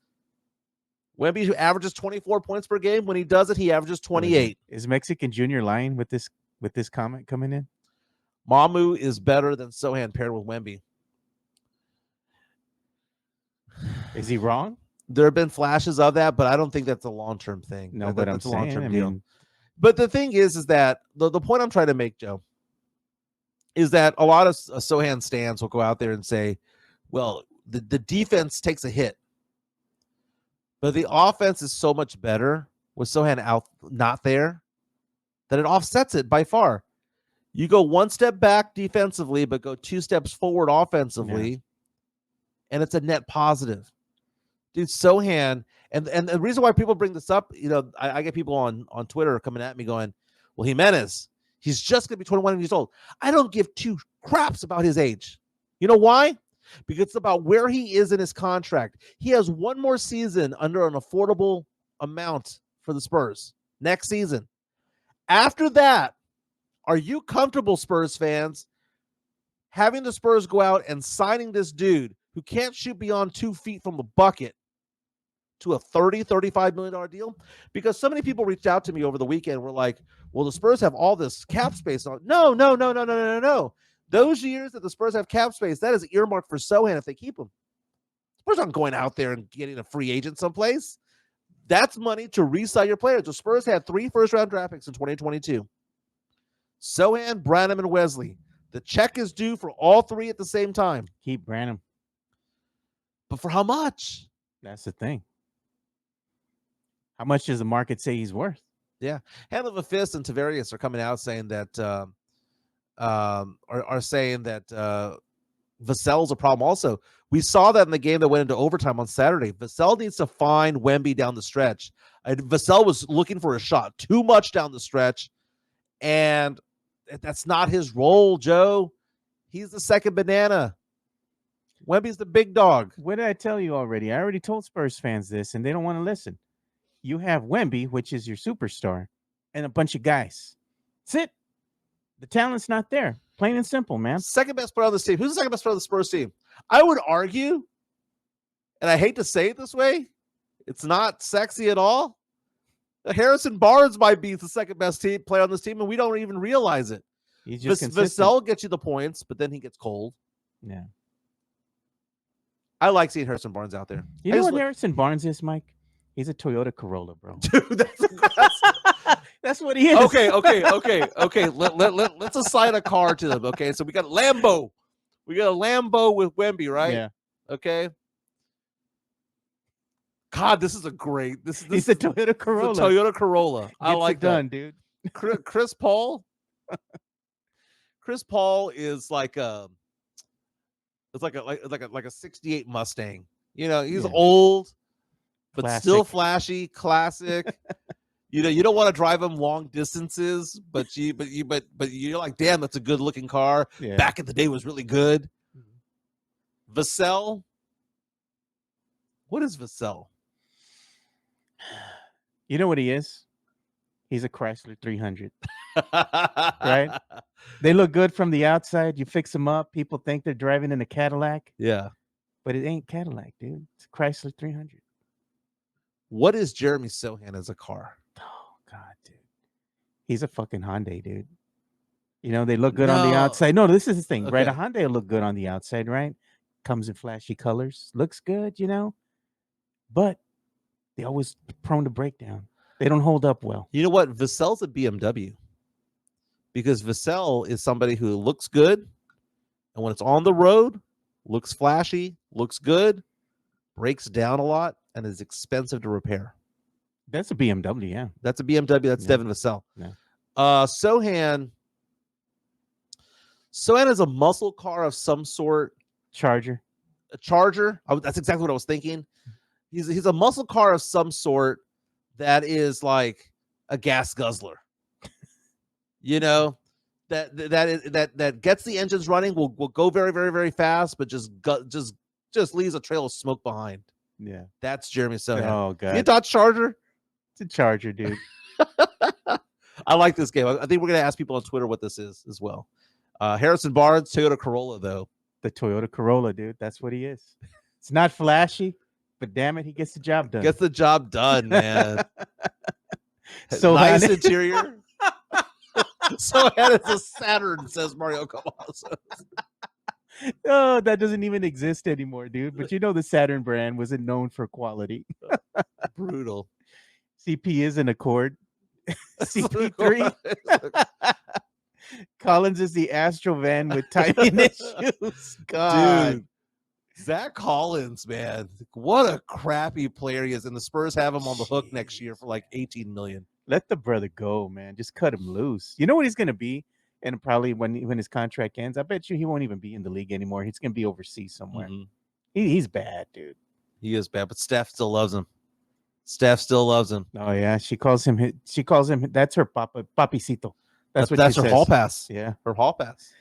Wemby averages 24 points per game. When he does it, he averages 28. Is Mexican Junior lying with this comment coming in? Mamu is better than Sochan paired with Wemby. Is he wrong? There have been flashes of that, but I don't think that's a long-term thing. No, but that's I'm a long-term saying, deal. But the thing is that the point I'm trying to make, Joe, is that a lot of Sochan stands will go out there and say, well, the defense takes a hit. But the offense is so much better with Sochan out not there that it offsets it by far. You go 1 step back defensively, but go 2 steps forward offensively, and it's a net positive. Dude, Sochan, and the reason why people bring this up, I get people on Twitter coming at me going, well, Jimenez, he's just going to be 21 years old. I don't give 2 craps about his age. You know why? Because it's about where he is in his contract. He has 1 more season under an affordable amount for the Spurs next season. After that, are you comfortable, Spurs fans, having the Spurs go out and signing this dude who can't shoot beyond 2 feet from the bucket to a $35 million deal? Because so many people reached out to me over the weekend. Were like, well, the Spurs have all this cap space on. No. Those years that the Spurs have cap space, that is earmarked for Sochan if they keep him. Spurs aren't going out there and getting a free agent someplace. That's money to resell your players. The Spurs had 3 first-round draft picks in 2022. Sochan, Branham, and Wesley. The check is due for all 3 at the same time. Keep Branham. But for how much? That's the thing. How much does the market say he's worth? Yeah. Hand of a Fist and Tavarius are coming out saying that are saying that Vassell's a problem also. We saw that in the game that went into overtime on Saturday. Vassell needs to find Wemby down the stretch. Vassell was looking for a shot too much down the stretch, and that's not his role, Joe. He's the second banana. Wemby's the big dog. What did I tell you already? I already told Spurs fans this, and they don't want to listen. You have Wemby, which is your superstar, and a bunch of guys. That's it. The talent's not there. Plain and simple, man. Second best player on this team. Who's the second best player on the Spurs team? I would argue, and I hate to say it this way, it's not sexy at all. Harrison Barnes might be the second best player on this team, and we don't even realize it. He's just Vassell gets you the points, but then he gets cold. Yeah. I like seeing Harrison Barnes out there. You know what Harrison Barnes is, Mike? He's a Toyota Corolla, bro. Dude, that's what he is. Okay. Let's assign a car to them. Okay, so we got Lambo. We got a Lambo with Wemby, right? Yeah. Okay. God, this is a great. He's a Toyota Corolla. It's a Toyota Corolla. I like that. Done, dude. Chris Paul. Chris Paul is like a. It's like a 68 Mustang. You know, he's old, but still flashy, classic. You don't want to drive him long distances, but you're like, damn, that's a good looking car. Yeah. Back in the day was really good. Vassell. What is Vassell? You know what he is? He's a Chrysler 300. Right? They look good from the outside. You fix them up. People think they're driving in a Cadillac. Yeah. But it ain't Cadillac, dude. It's a Chrysler 300. What is Jeremy Sochan as a car? Oh, God, dude. He's a fucking Hyundai, dude. You know, they look good on the outside. No, this is the thing, right? A Hyundai will look good on the outside, right? Comes in flashy colors. Looks good, you know? But they always prone to breakdown. They don't hold up well. You know what? Vassell's a BMW. Because Vassell is somebody who looks good, and when it's on the road, looks flashy, looks good, breaks down a lot, and is expensive to repair. That's a BMW, yeah. That's a BMW. That's Devin Vassell. Yeah. Sochan is a muscle car of some sort. Charger. A Charger. That's exactly what I was thinking. He's a muscle car of some sort that is like a gas guzzler. You know, that gets the engines running, will go very, very, very fast, but just leaves a trail of smoke behind. Yeah, that's Jeremy Sochan. Oh God, you Dodge Charger? It's a Charger, dude. I like this game. I think we're gonna ask people on Twitter what this is as well. Harrison Barnes, Toyota Corolla, though. The Toyota Corolla, dude. That's what he is. It's not flashy, but damn it, he gets the job done. Gets the job done, man. So nice interior. So it's a Saturn, says Mario Cavazos. Oh, that doesn't even exist anymore, dude. But you know the Saturn brand wasn't known for quality. Brutal. CP is an Accord. CP3. Collins is the Astro van with tiny issues. God. Dude. Zach Collins, man. What a crappy player he is. And the Spurs have him on the hook next year for like $18 million. Let the brother go, man. Just cut him loose. You know what he's going to be? And probably when his contract ends, I bet you he won't even be in the league anymore. He's going to be overseas somewhere. Mm-hmm. He's bad, dude. He is bad, but Steph still loves him. Steph still loves him. Oh, yeah. She calls him, that's her papicito. That's what that's she her says. hall pass. Yeah. Her hall pass.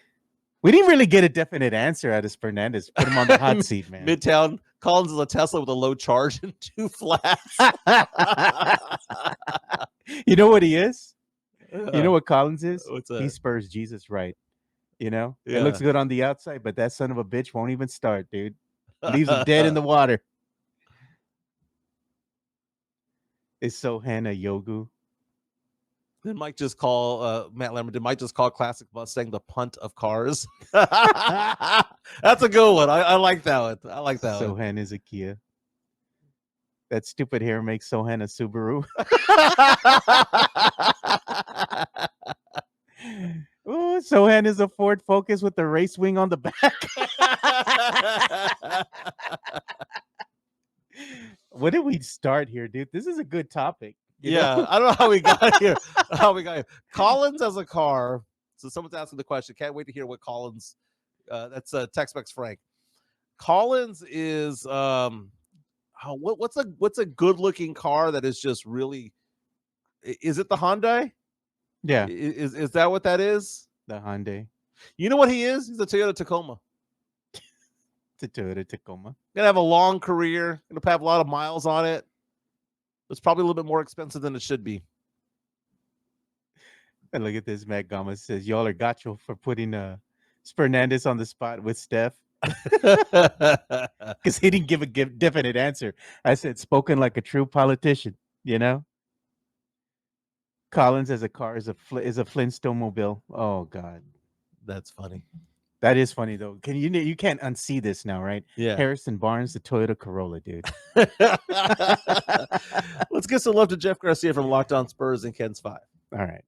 We didn't really get a definite answer out of Fernandez. Put him on the hot seat, man. Midtown. Collins is a Tesla with a low charge and 2 flats. You know what he is? You know what Collins is? What's that? He Spurs Jesus right. You know? Yeah. It looks good on the outside, but that son of a bitch won't even start, dude. Leaves him dead in the water. Is Sochan a Yogu? Did Mike just call Matt Lambert? Did Mike just call classic Mustang the punt of cars? That's a good one. I like that one. I like that one. Sochan is a Kia. That stupid hair makes Sochan a Subaru. Oh, Sochan is a Ford Focus with the race wing on the back. What did we start here, dude? This is a good topic. You know? I don't know how we got here. Collins as a car. So someone's asking the question. Can't wait to hear what Collins. That's Tex-Mex Frank. Collins is what's a good looking car that is just really. Is it the Hyundai? Yeah. Is that what that is? The Hyundai. You know what he is? He's a Toyota Tacoma. It's a Toyota Tacoma. Gonna have a long career. Gonna have a lot of miles on it. It's probably a little bit more expensive than it should be. And look at this. Matt Gomez says, y'all are gacho for putting Fernandez on the spot with Steph. Because he didn't give a definite answer. I said, spoken like a true politician, you know? Collins as a car is a Flintstone mobile. Oh, God. That's funny. That is funny, though. You can't unsee this now, right? Yeah. Harrison Barnes, the Toyota Corolla, dude. Let's get some love to Jeff Garcia from Locked On Spurs and Ken's 5. All right.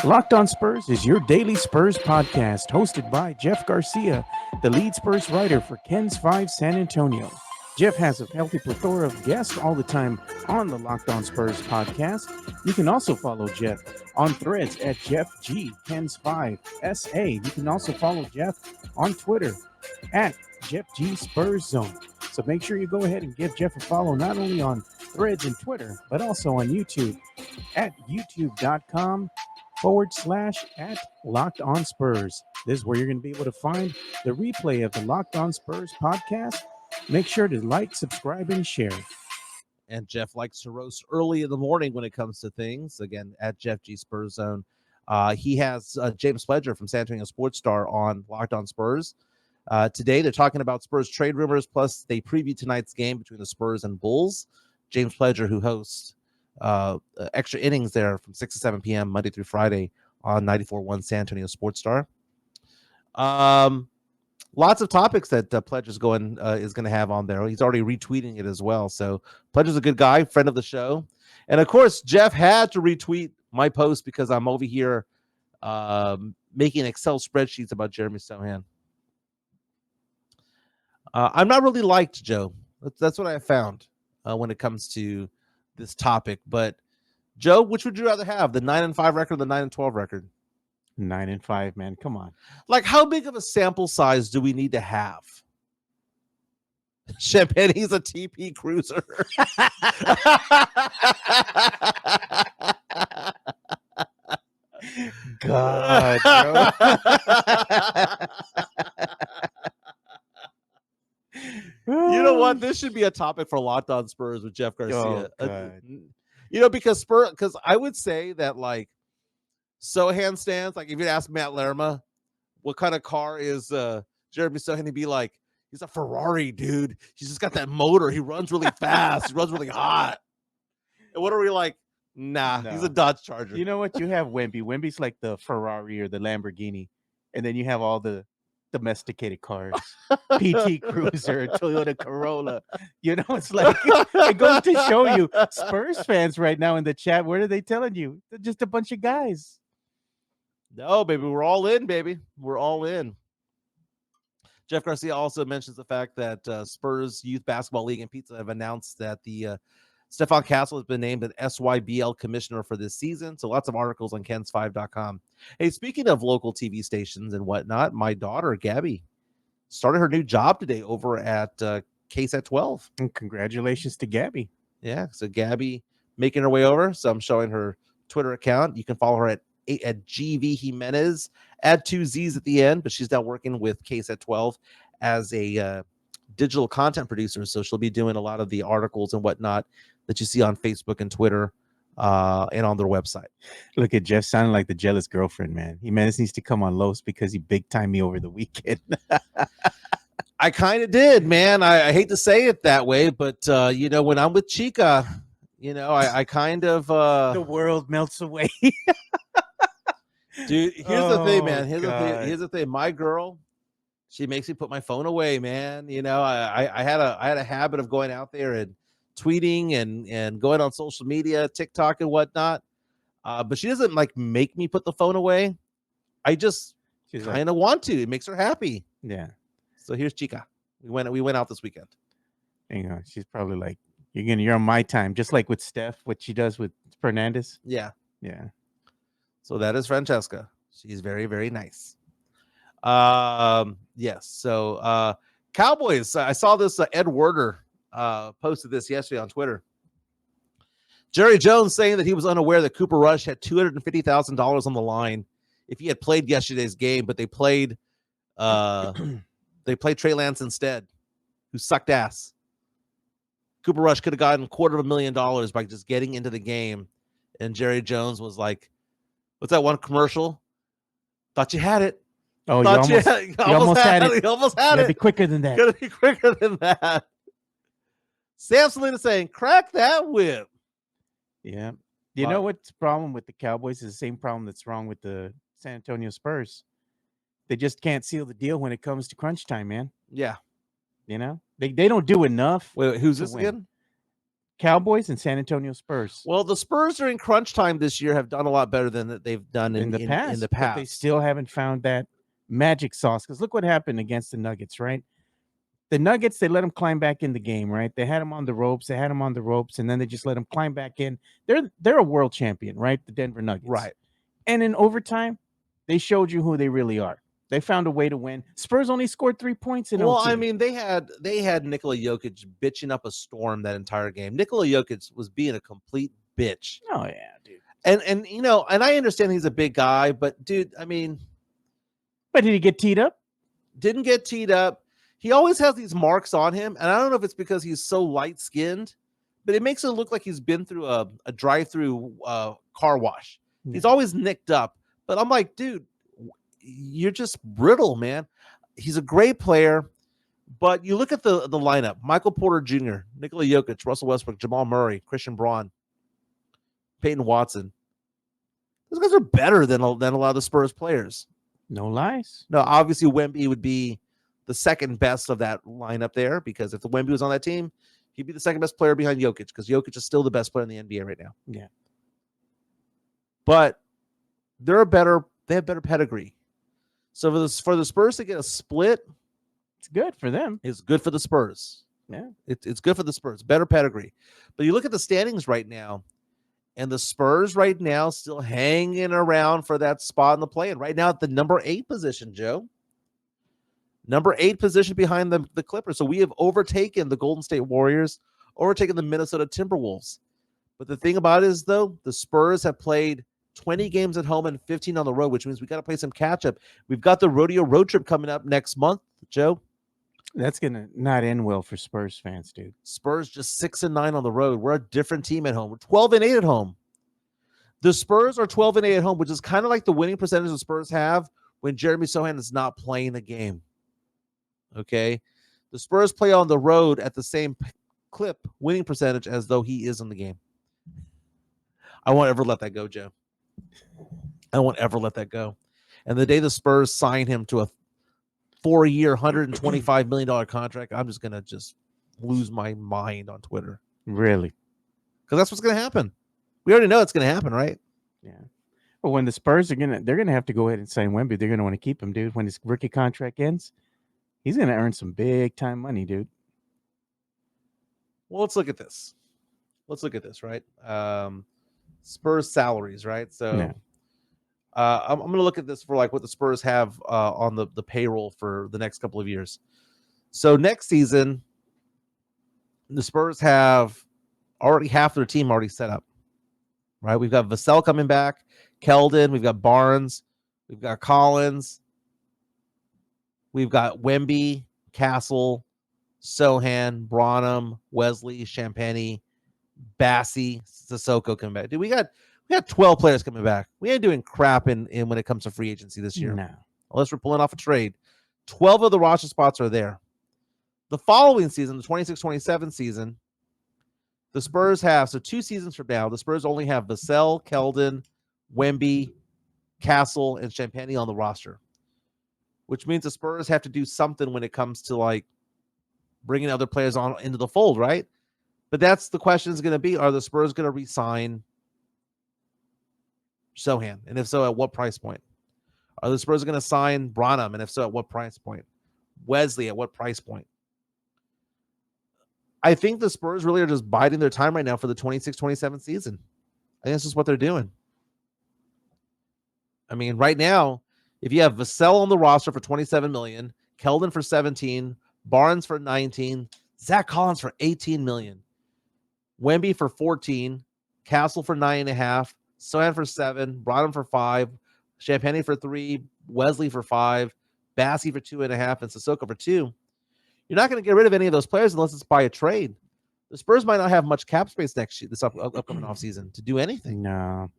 Locked On Spurs is your daily Spurs podcast, hosted by Jeff Garcia, the lead Spurs writer for Ken's 5 San Antonio. Jeff has a healthy plethora of guests all the time on the Locked On Spurs podcast. You can also follow Jeff on Threads at Jeff G Ken's 5 SA. You can also follow Jeff on Twitter at Jeff G Spurs Zone. So make sure you go ahead and give Jeff a follow not only on Threads and Twitter, but also on YouTube at youtube.com/at Locked On Spurs. This is where you're going to be able to find the replay of the Locked On Spurs podcast. Make sure to like, subscribe, and share. And Jeff likes to roast early in the morning when it comes to things. Again, at Jeff G Spurs Zone. He has James Pledger from San Antonio Sports Star on Locked On Spurs. Today, they're talking about Spurs trade rumors, plus they preview tonight's game between the Spurs and Bulls. James Pledger, who hosts extra innings there from 6 to 7 p.m. Monday through Friday on 94.1 San Antonio Sports Star. Lots of topics that Pledger's is going to have on there. He's already retweeting it as well. So Pledger's a good guy, friend of the show. And of course, Jeff had to retweet my post because I'm over here making Excel spreadsheets about Jeremy Sochan. I'm not really liked, Joe. That's what I found when it comes to this topic. But Joe, which would you rather have, the 9-5 record or the 9-12 record? 9-5, man. Come on. Like, how big of a sample size do we need to have? Champagne, he's a TP cruiser. God, bro. You know what? This should be a topic for Locked On Spurs with Jeff Garcia. Because I would say that, like, Sochan stands, like, if you ask Matt Lerma what kind of car is Jeremy Sochan, he'd be like, he's a Ferrari, dude. He's just got that motor. He runs really fast. He runs really hot. And what are we like? Nah, no. He's a Dodge Charger. You know what? You have Wemby. Wemby's like the Ferrari or the Lamborghini. And then you have all the domesticated cars. PT Cruiser, Toyota Corolla. You know, it's like, it goes to show you, Spurs fans right now in the chat, what are they telling you? They're just a bunch of guys. No, baby, we're all in, baby. We're all in. Jeff Garcia also mentions the fact that Spurs Youth Basketball League and Pizza have announced that the Stefan Castle has been named an SYBL commissioner for this season. So lots of articles on kens5.com. Hey, speaking of local TV stations and whatnot, my daughter, Gabby, started her new job today over at KSAT 12. And congratulations to Gabby. Yeah, so Gabby making her way over. So I'm showing her Twitter account. You can follow her at GV Jimenez. Add 2 Z's at the end, but she's now working with KSAT 12 as a digital content producer. So she'll be doing a lot of the articles and whatnot that you see on Facebook and Twitter and on their website. Look at Jeff sounding like the jealous girlfriend, man. Jimenez needs to come on Los because he big timed me over the weekend. I kind of did, man. I hate to say it that way, but when I'm with Chica, I kind of the world melts away. Dude, here's the thing, man. Here's the thing. My girl, she makes me put my phone away, man. I had a habit of going out there and tweeting and going on social media, TikTok and whatnot. But she doesn't like make me put the phone away. I just kind of want to. It makes her happy. Yeah. So here's Chica. We went out this weekend. She's probably like, you're on my time, just like with Steph, what she does with Fernandez. Yeah. Yeah. So that is Francesca. She's very, very nice. Yes. So Cowboys. I saw this. Ed Werder posted this yesterday on Twitter. Jerry Jones saying that he was unaware that Cooper Rush had $250,000 on the line if he had played yesterday's game, but they played Trey Lance instead, who sucked ass. Cooper Rush could have gotten $250,000 by just getting into the game, and Jerry Jones was like, What's that one commercial? Thought you had it. Oh, you Thought almost had it. You almost had Gotta it. be quicker than that. Gotta be quicker than that. Sam Salinas saying, crack that whip. Yeah. You know what's the problem with the Cowboys is the same problem that's wrong with the San Antonio Spurs. They just can't seal the deal when it comes to crunch time, man. Yeah. You know? They don't do enough. Wait, who's this again? Cowboys and San Antonio Spurs. Well, the Spurs during crunch time this year have done a lot better than they've done in the past. But they still haven't found that magic sauce. Because look what happened against the Nuggets, right? The Nuggets, they let them climb back in the game, right? They had them on the ropes. And then they just let them climb back in. They're a world champion, right? The Denver Nuggets. Right. And in overtime, they showed you who they really are. They found a way to win. Spurs only scored 3 points in OT. Well, I mean, they had Nikola Jokic bitching up a storm that entire game. Nikola Jokic was being a complete bitch. Oh, yeah, dude. And you know, and I understand he's a big guy, but dude, I mean. But did he get teed up? Didn't get teed up. He always has these marks on him, and I don't know if it's because he's so light-skinned, but it makes it look like he's been through a drive-through car wash. Yeah. He's always nicked up, but I'm like, dude, you're just brittle, man. He's a great player, but you look at the lineup: Michael Porter Jr., Nikola Jokic, Russell Westbrook, Jamal Murray, Christian Braun, Peyton Watson. Those guys are better than a lot of the Spurs players. No lies. No, obviously Wemby would be the second best of that lineup there, because if the Wemby was on that team, he'd be the second best player behind Jokic, because Jokic is still the best player in the NBA right now. Yeah. But they have better pedigree. So for the Spurs to get a split, it's good for them. It's good for the Spurs. Yeah. It's good for the Spurs. Better pedigree. But you look at the standings right now, and the Spurs right now still hanging around for that spot in the play-in. Right now at the number 8 position, Joe. Number 8 position behind the Clippers. So we have overtaken the Golden State Warriors, overtaken the Minnesota Timberwolves. But the thing about it is, though, the Spurs have played 20 games at home and 15 on the road, which means we got to play some catch-up. We've got the rodeo road trip coming up next month, Joe. That's going to not end well for Spurs fans, dude. Spurs just 6-9 on the road. We're a different team at home. We're 12-8 at home. The Spurs are 12-8 at home, which is kind of like the winning percentage the Spurs have when Jeremy Sochan is not playing the game. Okay, the Spurs play on the road at the same clip winning percentage as though he is in the game. I won't ever let that go, Joe. I won't ever let that go. And the day the Spurs sign him to a 4-year, $125 million contract, I'm just gonna lose my mind on Twitter. Really? Because that's what's gonna happen. We already know it's gonna happen, right? Yeah. Well, when the Spurs they're gonna have to go ahead and sign Wemby. They're gonna want to keep him, dude. When his rookie contract ends, he's going to earn some big time money, dude. Well, let's look at this. Right? Spurs salaries, right? So yeah. I'm going to look at this for like what the Spurs have on the payroll for the next couple of years. So next season, the Spurs have already half their team already set up, right? We've got Vassell coming back, Keldon, we've got Barnes, we've got Collins, we've got Wemby, Castle, Sochan, Branham, Wesley, Champagnie, Bassey, Sissoko coming back. Dude, we got 12 players coming back. We ain't doing crap in when it comes to free agency this year. No. Unless we're pulling off a trade. 12 of the roster spots are there. The following season, the 26-27 season, the Spurs have, so 2 seasons from now, the Spurs only have Vassell, Keldon, Wemby, Castle, and Champagnie on the roster. Which means the Spurs have to do something when it comes to like bringing other players on into the fold, right? But that's the question is going to be, are the Spurs going to re-sign Sochan? And if so, at what price point? Are the Spurs going to sign Branham? And if so, at what price point? Wesley, at what price point? I think the Spurs really are just biding their time right now for the 26-27 season. I think that's just what they're doing. I mean, right now, if you have Vassell on the roster for $27 million, Keldon for $17 million, Barnes for $19 million, Zach Collins for $18 million, Wemby for $14 million, Castle for $9.5 million, Sochan for $7 million, Branham for $5 million, Champagnie for $3 million, Wesley for $5 million, Bassey for $2.5 million, and Sissoko for $2 million. You're not going to get rid of any of those players unless it's by a trade. The Spurs might not have much cap space next year, this upcoming offseason to do anything. No,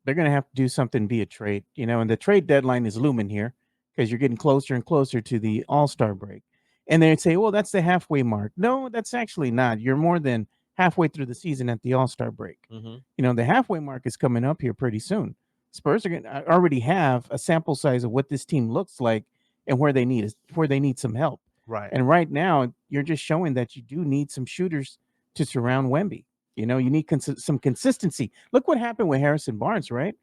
they're going to have to do something via trade, and the trade deadline is looming here because you're getting closer and closer to the All-Star break. And they'd say, well, that's the halfway mark. No, that's actually not. You're more than halfway through the season at the All-Star break. Mm-hmm. The halfway mark is coming up here pretty soon. Spurs are going to already have a sample size of what this team looks like and where they need some help. Right. And right now, you're just showing that you do need some shooters to surround Wemby. You need some consistency. Look what happened with Harrison Barnes, right?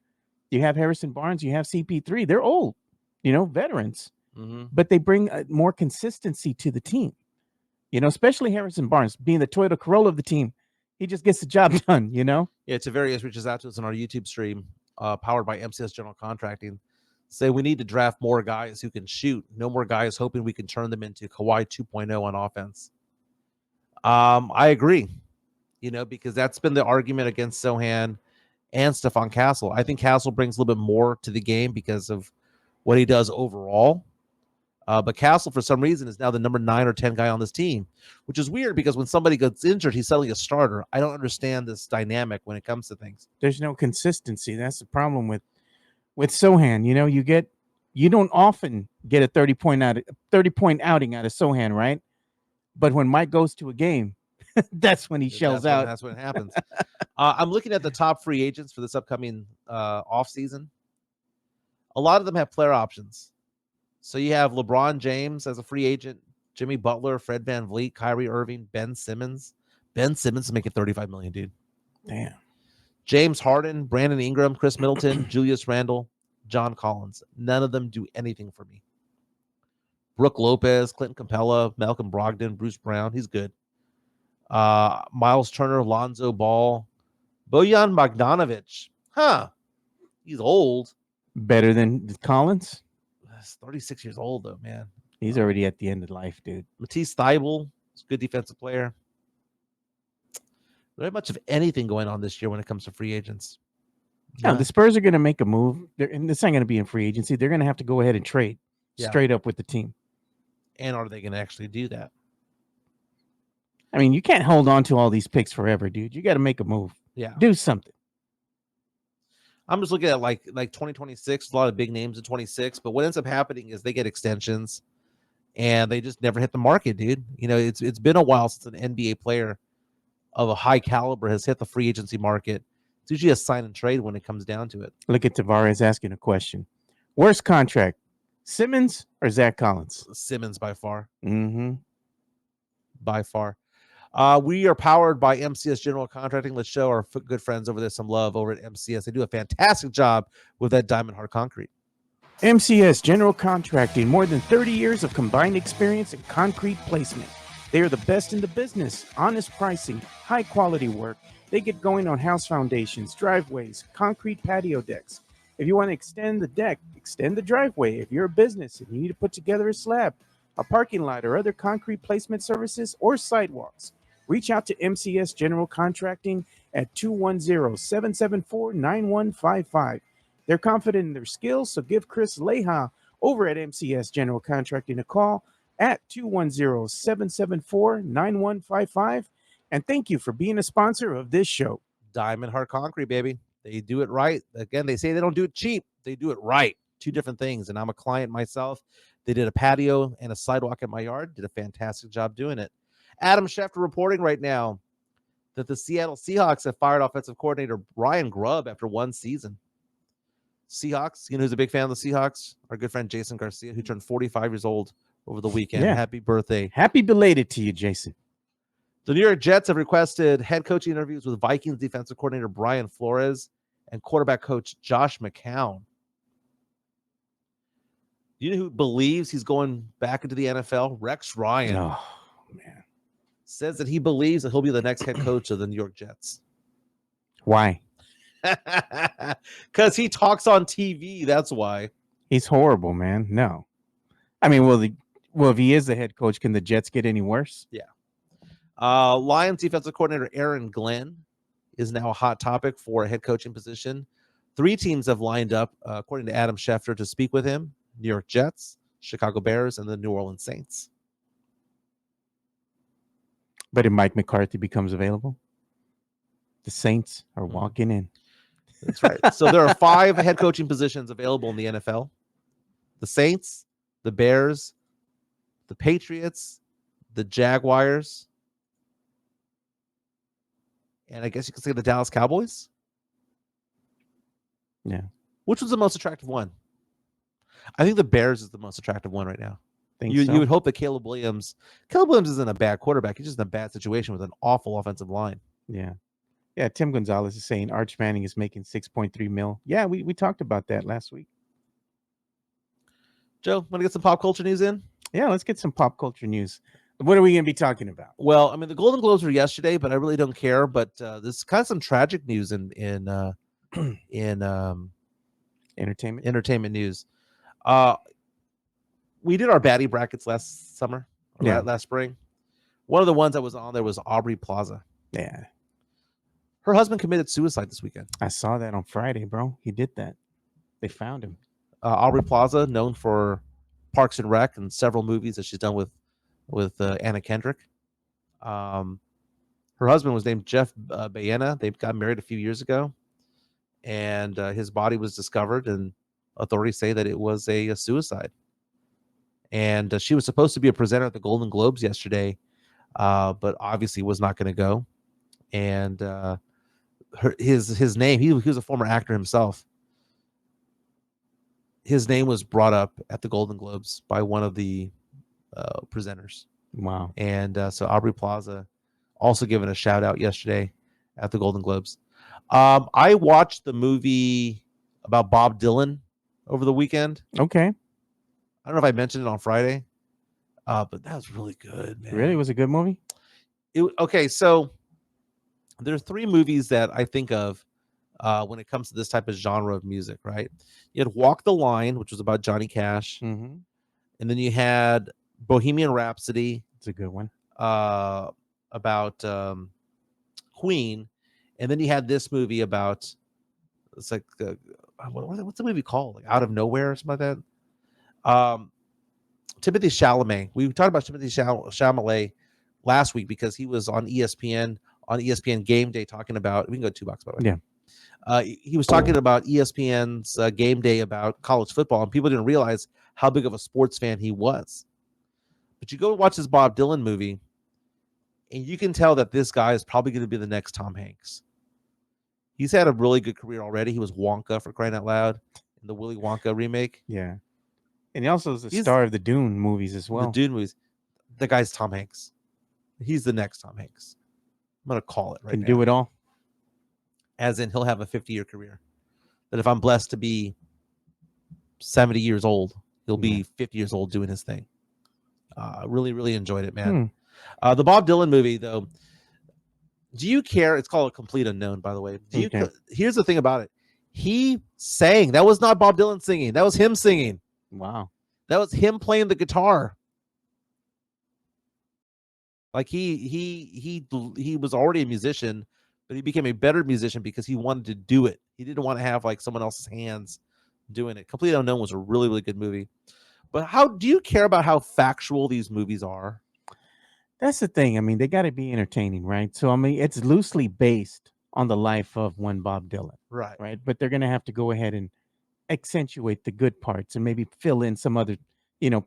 You have Harrison Barnes, you have CP3. They're old, veterans, but they bring more consistency to the team. Especially Harrison Barnes being the Toyota Corolla of the team. He just gets the job done, Yeah, Tavarius reaches out to us on our YouTube stream, powered by MCS General Contracting. Say we need to draft more guys who can shoot. No more guys hoping we can turn them into Kawhi 2.0 on offense. I agree. Because that's been the argument against Sochan and Stephon Castle. I think Castle brings a little bit more to the game because of what he does overall. But Castle, for some reason, is now the number 9 or 10 guy on this team, which is weird because when somebody gets injured, he's suddenly a starter. I don't understand this dynamic when it comes to things. There's no consistency. That's the problem with Sochan. You don't often get a 30-point outing out of Sochan, right? But when Mike goes to a game, that's when he shells out. That's when it happens. I'm looking at the top free agents for this upcoming offseason. A lot of them have player options. So you have LeBron James as a free agent, Jimmy Butler, Fred VanVleet, Kyrie Irving, Ben Simmons. Ben Simmons is making $35 million, dude. Damn. James Harden, Brandon Ingram, Chris Middleton, Julius Randle, John Collins. None of them do anything for me. Brooke Lopez, Clinton Capella, Malcolm Brogdon, Bruce Brown. He's good. Miles Turner, Lonzo Ball, Bojan Bogdanovic. He's old. Better than Collins? He's 36 years old, though, man. He's already at the end of life, dude. Matisse Thybulle is a good defensive player. There ain't much of anything going on this year when it comes to free agents. No, the Spurs are going to make a move. And this ain't going to be in free agency. They're going to have to go ahead and trade straight up with the team. And are they going to actually do that? I mean, you can't hold on to all these picks forever, dude. You got to make a move. Yeah. Do something. I'm just looking at like 2026, a lot of big names in 26, but what ends up happening is they get extensions and they just never hit the market, dude. It's been a while since an NBA player of a high caliber has hit the free agency market. It's usually a sign and trade when it comes down to it. Look at Tavares asking a question. Worst contract, Simmons or Zach Collins? Simmons by far. Mm-hmm. By far. We are powered by MCS General Contracting. Let's show our good friends over there some love over at MCS. They do a fantastic job with that diamond hard concrete. MCS General Contracting, more than 30 years of combined experience in concrete placement. They are the best in the business. Honest pricing, high quality work. They get going on house foundations, driveways, concrete patio decks. If you want to extend the deck, extend the driveway. If you're a business and you need to put together a slab, a parking lot, or other concrete placement services or sidewalks, reach out to MCS General Contracting at 210-774-9155. They're confident in their skills, so give Chris Leha over at MCS General Contracting a call at 210-774-9155. And thank you for being a sponsor of this show. Diamond hard concrete, baby. They do it right. Again, they say they don't do it cheap. They do it right. Two different things. And I'm a client myself. They did a patio and a sidewalk in my yard. Did a fantastic job doing it. Adam Schefter reporting right now that the Seattle Seahawks have fired offensive coordinator Brian Grubb after one season. Seahawks, who's a big fan of the Seahawks? Our good friend Jason Garcia, who turned 45 years old over the weekend. Yeah. Happy birthday. Happy belated to you, Jason. The New York Jets have requested head coaching interviews with Vikings defensive coordinator Brian Flores and quarterback coach Josh McCown. Do you know who believes he's going back into the NFL? Rex Ryan. Oh, man. Says that he believes that he'll be the next head coach of the New York Jets. Why? Because he talks on TV. That's why. He's horrible, man. No. I mean, well, if he is the head coach, can the Jets get any worse? Yeah. Lions defensive coordinator Aaron Glenn is now a hot topic for a head coaching position. 3 teams have lined up, according to Adam Schefter, to speak with him. New York Jets, Chicago Bears, and the New Orleans Saints. But if Mike McCarthy becomes available, the Saints are walking in. That's right. So there are 5 head coaching positions available in the NFL: the Saints, the Bears, the Patriots, the Jaguars, and I guess you could say the Dallas Cowboys. Yeah. Which was the most attractive one? I think the Bears is the most attractive one right now. You You would hope that Caleb Williams isn't a bad quarterback. He's just in a bad situation with an awful offensive line. Yeah. Yeah. Tim Gonzalez is saying Arch Manning is making $6.3 million. Yeah, we talked about that last week. Joe, want to get some pop culture news in? Yeah, let's get some pop culture news. What are we going to be talking about? Well, I mean, the Golden Globes were yesterday, but I really don't care. But this is kind of some tragic news in entertainment news. We did our baddie brackets last summer, last spring. One of the ones that was on there was Aubrey Plaza. Yeah. Her husband committed suicide this weekend. I saw that on Friday, bro. He did that. They found him. Aubrey Plaza, known for Parks and Rec and several movies that she's done with Anna Kendrick. Her husband was named Jeff Baena. They got married a few years ago, and his body was discovered, and authorities say that it was a suicide. And she was supposed to be a presenter at the Golden Globes yesterday, but obviously was not going to go. And his name, he was a former actor himself. His name was brought up at the Golden Globes by one of the presenters. Wow. And so Aubrey Plaza also given a shout out yesterday at the Golden Globes. I watched the movie about Bob Dylan over the weekend. Okay. I don't know if I mentioned it on Friday, but that was really good, man. Really? It was a good movie? Okay, so there are 3 movies that I think of when it comes to this type of genre of music, right? You had Walk the Line, which was about Johnny Cash. Mm-hmm. And then you had Bohemian Rhapsody. It's a good one. About Queen. And then you had this movie about, it's like, what's the movie called? Like Out of Nowhere or something like that? Timothy Chalamet. We talked about Timothy Chalamet last week because he was on ESPN Game Day talking about, we can go $2 by the way. Yeah. He was talking about ESPN's Game Day about college football, and people didn't realize how big of a sports fan he was. But you go watch this Bob Dylan movie, and you can tell that this guy is probably going to be the next Tom Hanks. He's had a really good career already. He was Wonka, for crying out loud, in the Willy Wonka remake. Yeah. And he also is the star of the Dune movies as well. The Dune movies. The guy's Tom Hanks. He's the next Tom Hanks. I'm going to call it right now. Can do it all. As in, he'll have a 50-year career. That if I'm blessed to be 70 years old, he'll be 50 years old doing his thing. Really, really enjoyed it, man. The Bob Dylan movie, though, do you care? It's called A Complete Unknown, by the way. Here's the thing about it. He sang. That was not Bob Dylan singing. That was him singing. Wow. That was him playing the guitar. Like he was already a musician, but he became a better musician because he wanted to do it. He didn't want to have like someone else's hands doing it. Complete Unknown was a really, really good movie. But how do you care about how factual these movies are? That's the thing. I mean, they got to be entertaining, right? So, I mean, it's loosely based on the life of one Bob Dylan. Right. But they're going to have to go ahead and accentuate the good parts and maybe fill in some other,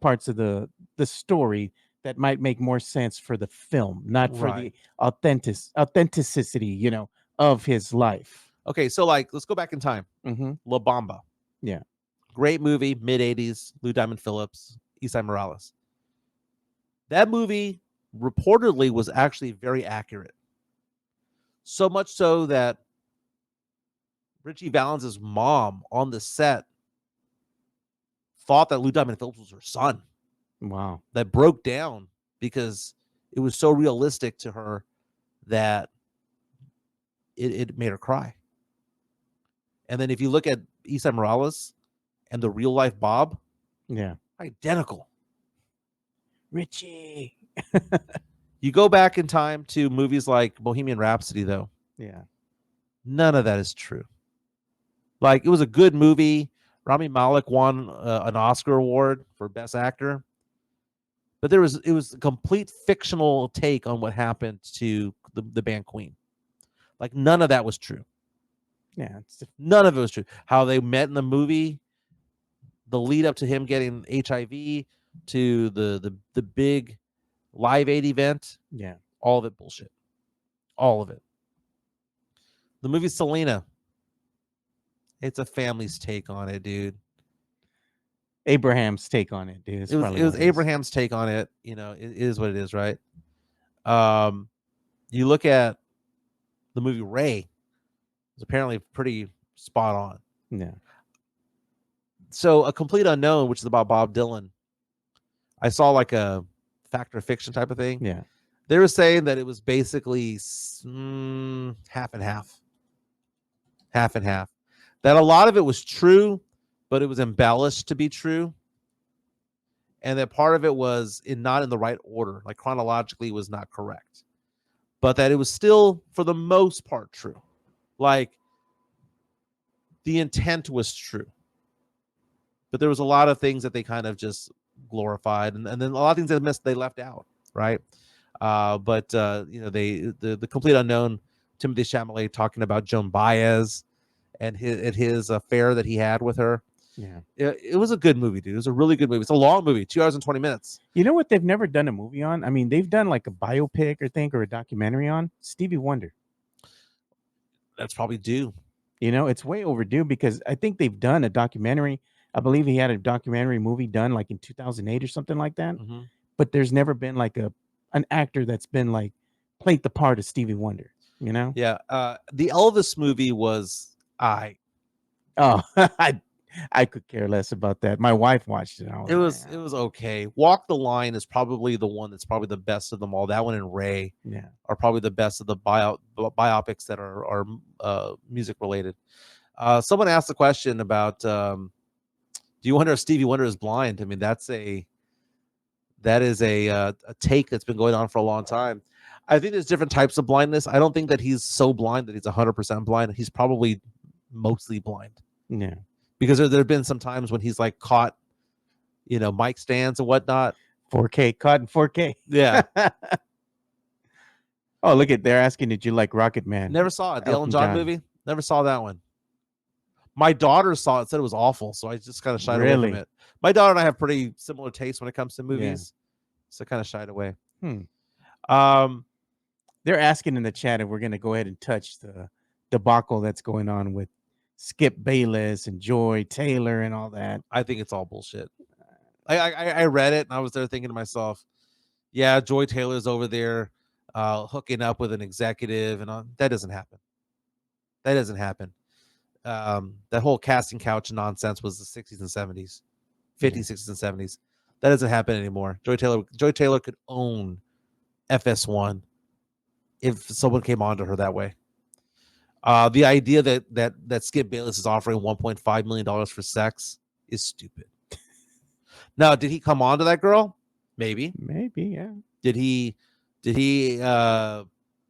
parts of the story that might make more sense for the film, not for the authenticity, of his life. Okay, so let's go back in time. La Bamba. Yeah. Great movie, mid-'80s, Lou Diamond Phillips, Esai Morales. That movie reportedly was actually very accurate. So much so that Richie Valens' mom on the set thought that Lou Diamond Phillips was her son. Wow. That broke down because it was so realistic to her that it made her cry. And then if you look at Esai Morales and the real life Bob, identical. Richie. You go back in time to movies like Bohemian Rhapsody, though. Yeah. None of that is true. Like, it was a good movie. Rami Malek won an Oscar award for Best Actor. But it was a complete fictional take on what happened to the band Queen. Like, none of that was true. Yeah, None of it was true. How they met in the movie, the lead up to him getting HIV, to the big Live Aid event. Yeah, all of it bullshit. All of it. The movie Selena. It's a family's take on it, dude. Abraham's take on it, dude. It was Abraham's take on it. You know, it is what it is, right? You look at the movie Ray. It's apparently pretty spot on. Yeah. So A Complete Unknown, which is about Bob Dylan, I saw like a fact or fiction type of thing. Yeah. They were saying that it was basically half and half. Half and half. That a lot of it was true, but it was embellished to be true. And that part of it was not in the right order, like chronologically was not correct. But that it was still, for the most part, true. Like, the intent was true. But there was a lot of things that they kind of just glorified. And then a lot of things they missed, they left out, right? But the Complete Unknown, Timothée Chalamet talking about Joan Baez and his affair that he had with her. Yeah. It was a good movie, dude. It was a really good movie. It's a long movie, 2 hours and 20 minutes. You know what they've never done a movie on? I mean, they've done like a biopic or a documentary on Stevie Wonder. That's probably due. You know, it's way overdue because I think they've done a documentary. I believe he had a documentary movie done like in 2008 or something like that. Mm-hmm. But there's never been like an actor that's been like played the part of Stevie Wonder, you know? Yeah. The Elvis movie was I could care less about that. My wife watched it. It was okay. Walk the Line is probably the one that's probably the best of them all. That one and Ray are probably the best of the biopics that are music related. Someone asked the question about do you wonder if Stevie Wonder is blind? I mean, that is a take that's been going on for a long time. I think there's different types of blindness. I don't think that he's so blind that he's 100% blind. He's probably mostly blind. Yeah. Because there have been some times when he's like caught, mic stands and whatnot. 4K, caught in 4K. Yeah. Oh, look they're asking, did you like Rocket Man? Never saw it. The Elton John movie. Never saw that one. My daughter saw it, said it was awful, so I just kind of shied away from it. My daughter and I have pretty similar tastes when it comes to movies, so kind of shied away. They're asking in the chat if we're going to go ahead and touch the debacle that's going on with Skip Bayless and Joy Taylor and all that. I think it's all bullshit. I read it and I was there thinking to myself, yeah, Joy Taylor's over there hooking up with an executive and that doesn't happen. That doesn't happen. That whole casting couch nonsense was the 60s and 70s, 50s, 60s and 70s. That doesn't happen anymore. Joy Taylor could own FS1 if someone came onto her that way. The idea that Skip Bayless is offering $1.5 million for sex is stupid. Now, did he come on to that girl? Maybe, yeah. Did he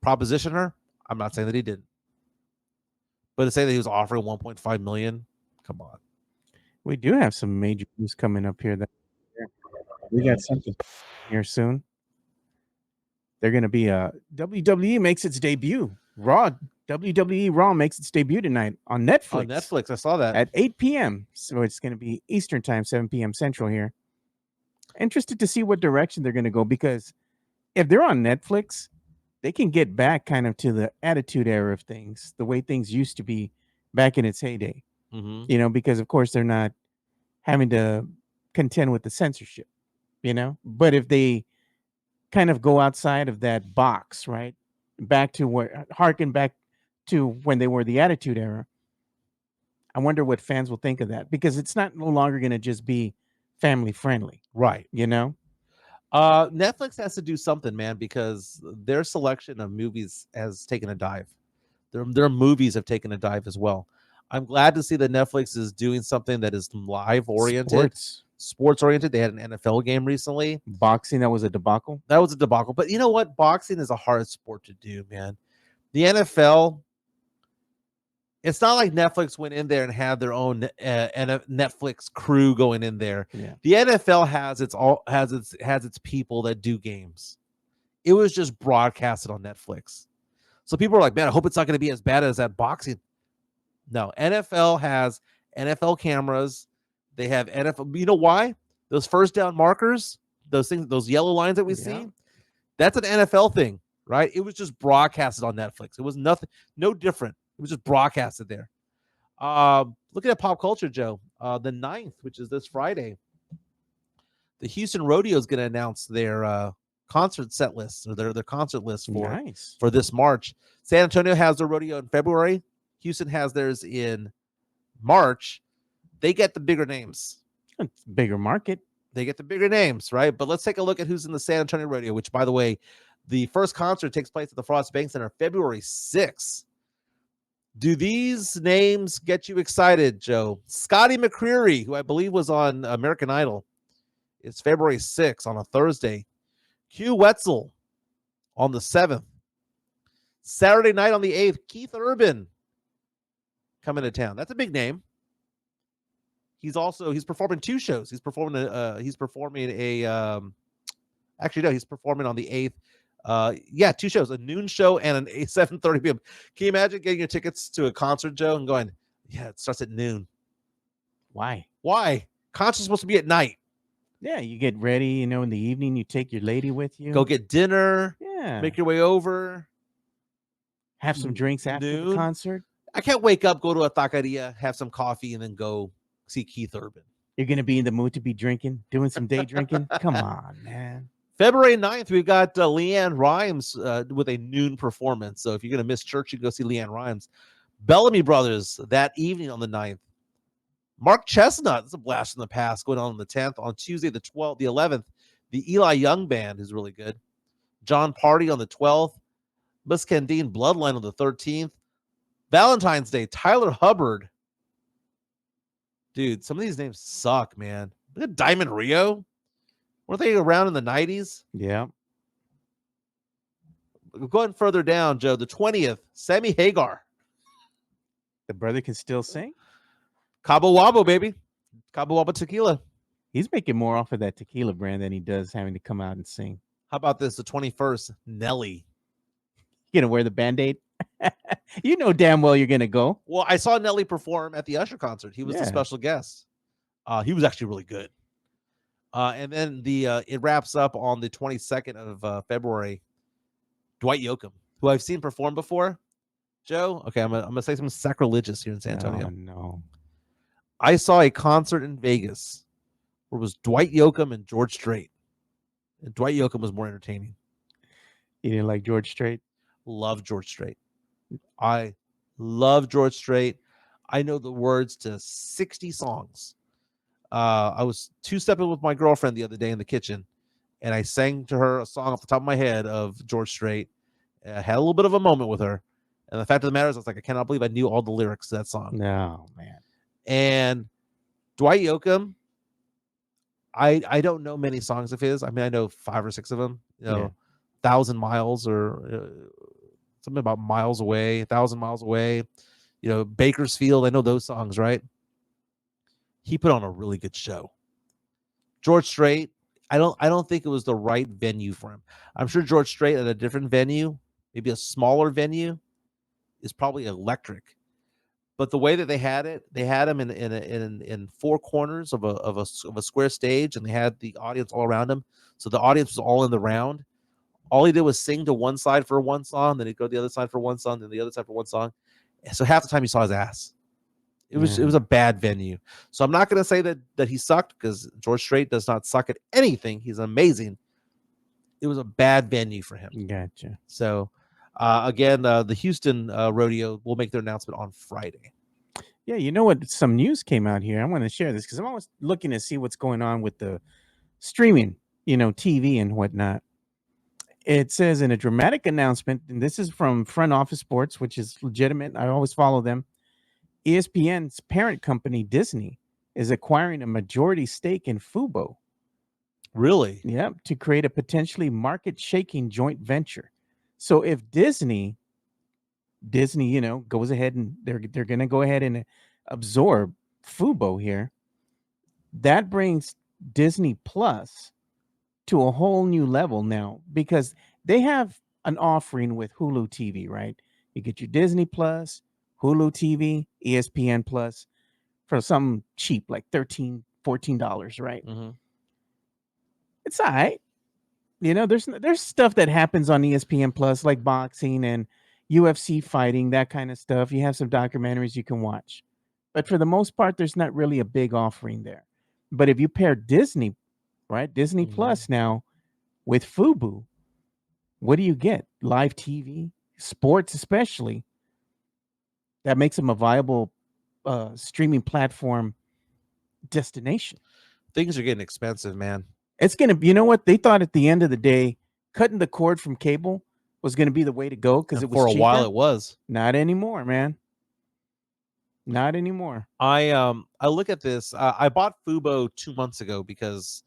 proposition her? I'm not saying that he didn't. But to say that he was offering $1.5 million, come on. We do have some major news coming up here. We got something here soon. They're going to be WWE makes its debut. WWE Raw makes its debut tonight on Netflix. On Netflix, I saw that. At 8 p.m. So it's going to be Eastern time, 7 p.m. Central here. Interested to see what direction they're going to go, because if they're on Netflix, they can get back kind of to the Attitude Era of things, the way things used to be back in its heyday. Mm-hmm. Because of course they're not having to contend with the censorship, But if they kind of go outside of that box, right? Harken back to when they were the Attitude Era. I wonder what fans will think of that, because it's no longer going to just be family friendly. Right. Netflix has to do something, man, because their selection of movies has taken a dive. Their movies have taken a dive as well. I'm glad to see that Netflix is doing something that is live oriented, sports oriented. They had an NFL game recently. Boxing, that was a debacle. But you know what? Boxing is a hard sport to do, man. The NFL, it's not like Netflix went in there and had their own Netflix crew going in there. Yeah. The NFL has its people that do games. It was just broadcasted on Netflix. So people are like, man, I hope it's not going to be as bad as that boxing. No, NFL has NFL cameras. They have NFL. You know why? Those first down markers, those things, those yellow lines that we see, that's an NFL thing, right? It was just broadcasted on Netflix. It was nothing, no different. It was just broadcasted there. Looking at pop culture, Joe, the 9th, which is this Friday, the Houston Rodeo is going to announce their concert set list or their concert list for this March. San Antonio has their rodeo in February. Houston has theirs in March. They get the bigger names. Bigger market. They get the bigger names, right? But let's take a look at who's in the San Antonio Rodeo, which, by the way, the first concert takes place at the Frost Bank Center February 6th. Do these names get you excited, Joe? Scotty McCreery, who I believe was on American Idol. It's February 6th on a Thursday. Hugh Wetzel on the 7th. Saturday night on the 8th, Keith Urban coming to town. That's a big name. He's performing 2 shows. He's performing on the 8th. 2 shows, a noon show and an 7:30 p.m. Can you imagine getting your tickets to a concert, Joe, and going, yeah, it starts at noon. Why? Concert's supposed to be at night. Yeah, you get ready, in the evening, you take your lady with you. Go get dinner. Yeah. Make your way over. Have some drinks after the concert. I can't wake up, go to a taqueria, have some coffee, and then go see Keith Urban. You're going to be in the mood to be drinking, doing some day drinking? Come on, man. February 9th, we've got Leanne Rimes with a noon performance. So if you're going to miss church, you can go see Leanne Rimes. Bellamy Brothers that evening on the 9th. Mark Chestnut, it's a blast from the past, going on the 10th. On Tuesday, the 11th, the Eli Young Band is really good. John Party on the 12th. Miss Candine Bloodline on the 13th. Valentine's Day, Tyler Hubbard. Dude, some of these names suck, man. Look at Diamond Rio. Weren't they around in the 90s? Yeah. Going further down, Joe, the 20th, Sammy Hagar. The brother can still sing? Cabo Wabo, baby. Cabo Wabo tequila. He's making more off of that tequila brand than he does having to come out and sing. How about this? The 21st, Nelly. You gonna wear the Band-Aid? You know damn well you're gonna go. Well, I saw Nelly perform at the Usher concert. He was the special guest. He was actually really good. And then it wraps up on the 22nd of February. Dwight Yoakam, who I've seen perform before. Joe, okay, I'm gonna say something sacrilegious here in San Antonio. Oh, no. I saw a concert in Vegas where it was Dwight Yoakam and George Strait. And Dwight Yoakam was more entertaining. You didn't like George Strait? Love George Strait. I love George Strait. I know the words to 60 songs. I was two-stepping with my girlfriend the other day in the kitchen, and I sang to her a song off the top of my head of George Strait. I had a little bit of a moment with her. And the fact of the matter is, I was like, I cannot believe I knew all the lyrics to that song. No, man. And Dwight Yoakam, I don't know many songs of his. I mean, I know 5 or 6 of them. 1,000 miles or something about miles away, 1,000 miles away. Bakersfield. I know those songs, right? He put on a really good show. George Strait, I don't think it was the right venue for him. I'm sure George Strait at a different venue, maybe a smaller venue, is probably electric. But the way that they had him in 4 corners of a square stage, and they had the audience all around him. So the audience was all in the round. All he did was sing to one side for one song, then he'd go to the other side for one song, then the other side for one song. And so half the time you saw his ass. It was a bad venue. So I'm not going to say that he sucked, because George Strait does not suck at anything. He's amazing. It was a bad venue for him. Gotcha. So again, the Houston rodeo will make their announcement on Friday. Yeah, you know what? Some news came out here. I want to share this because I'm always looking to see what's going on with the streaming, TV and whatnot. It says in a dramatic announcement, and this is from Front Office Sports, which is legitimate. I always follow them. ESPN's parent company, Disney, is acquiring a majority stake in Fubo. Really? Yep, to create a potentially market-shaking joint venture. So if Disney, goes ahead and they're going to go ahead and absorb Fubo here, that brings Disney Plus to a whole new level now, because they have an offering with Hulu TV, right? You get your Disney Plus, Hulu TV, ESPN Plus for something cheap, like $13, $14, right? Mm-hmm. It's all right. There's stuff that happens on ESPN Plus, like boxing and UFC fighting, that kind of stuff. You have some documentaries you can watch. But for the most part, there's not really a big offering there. But if you pair Disney, right, Disney Plus now with Fubo, what do you get? Live TV, sports especially. That makes them a viable streaming platform destination. Things are getting expensive, man. It's going to, you know what? They thought at the end of the day, cutting the cord from cable was going to be the way to go because it was for a cheaper. while it was. Not anymore, man. Not anymore. I look at this. I bought Fubo 2 months ago because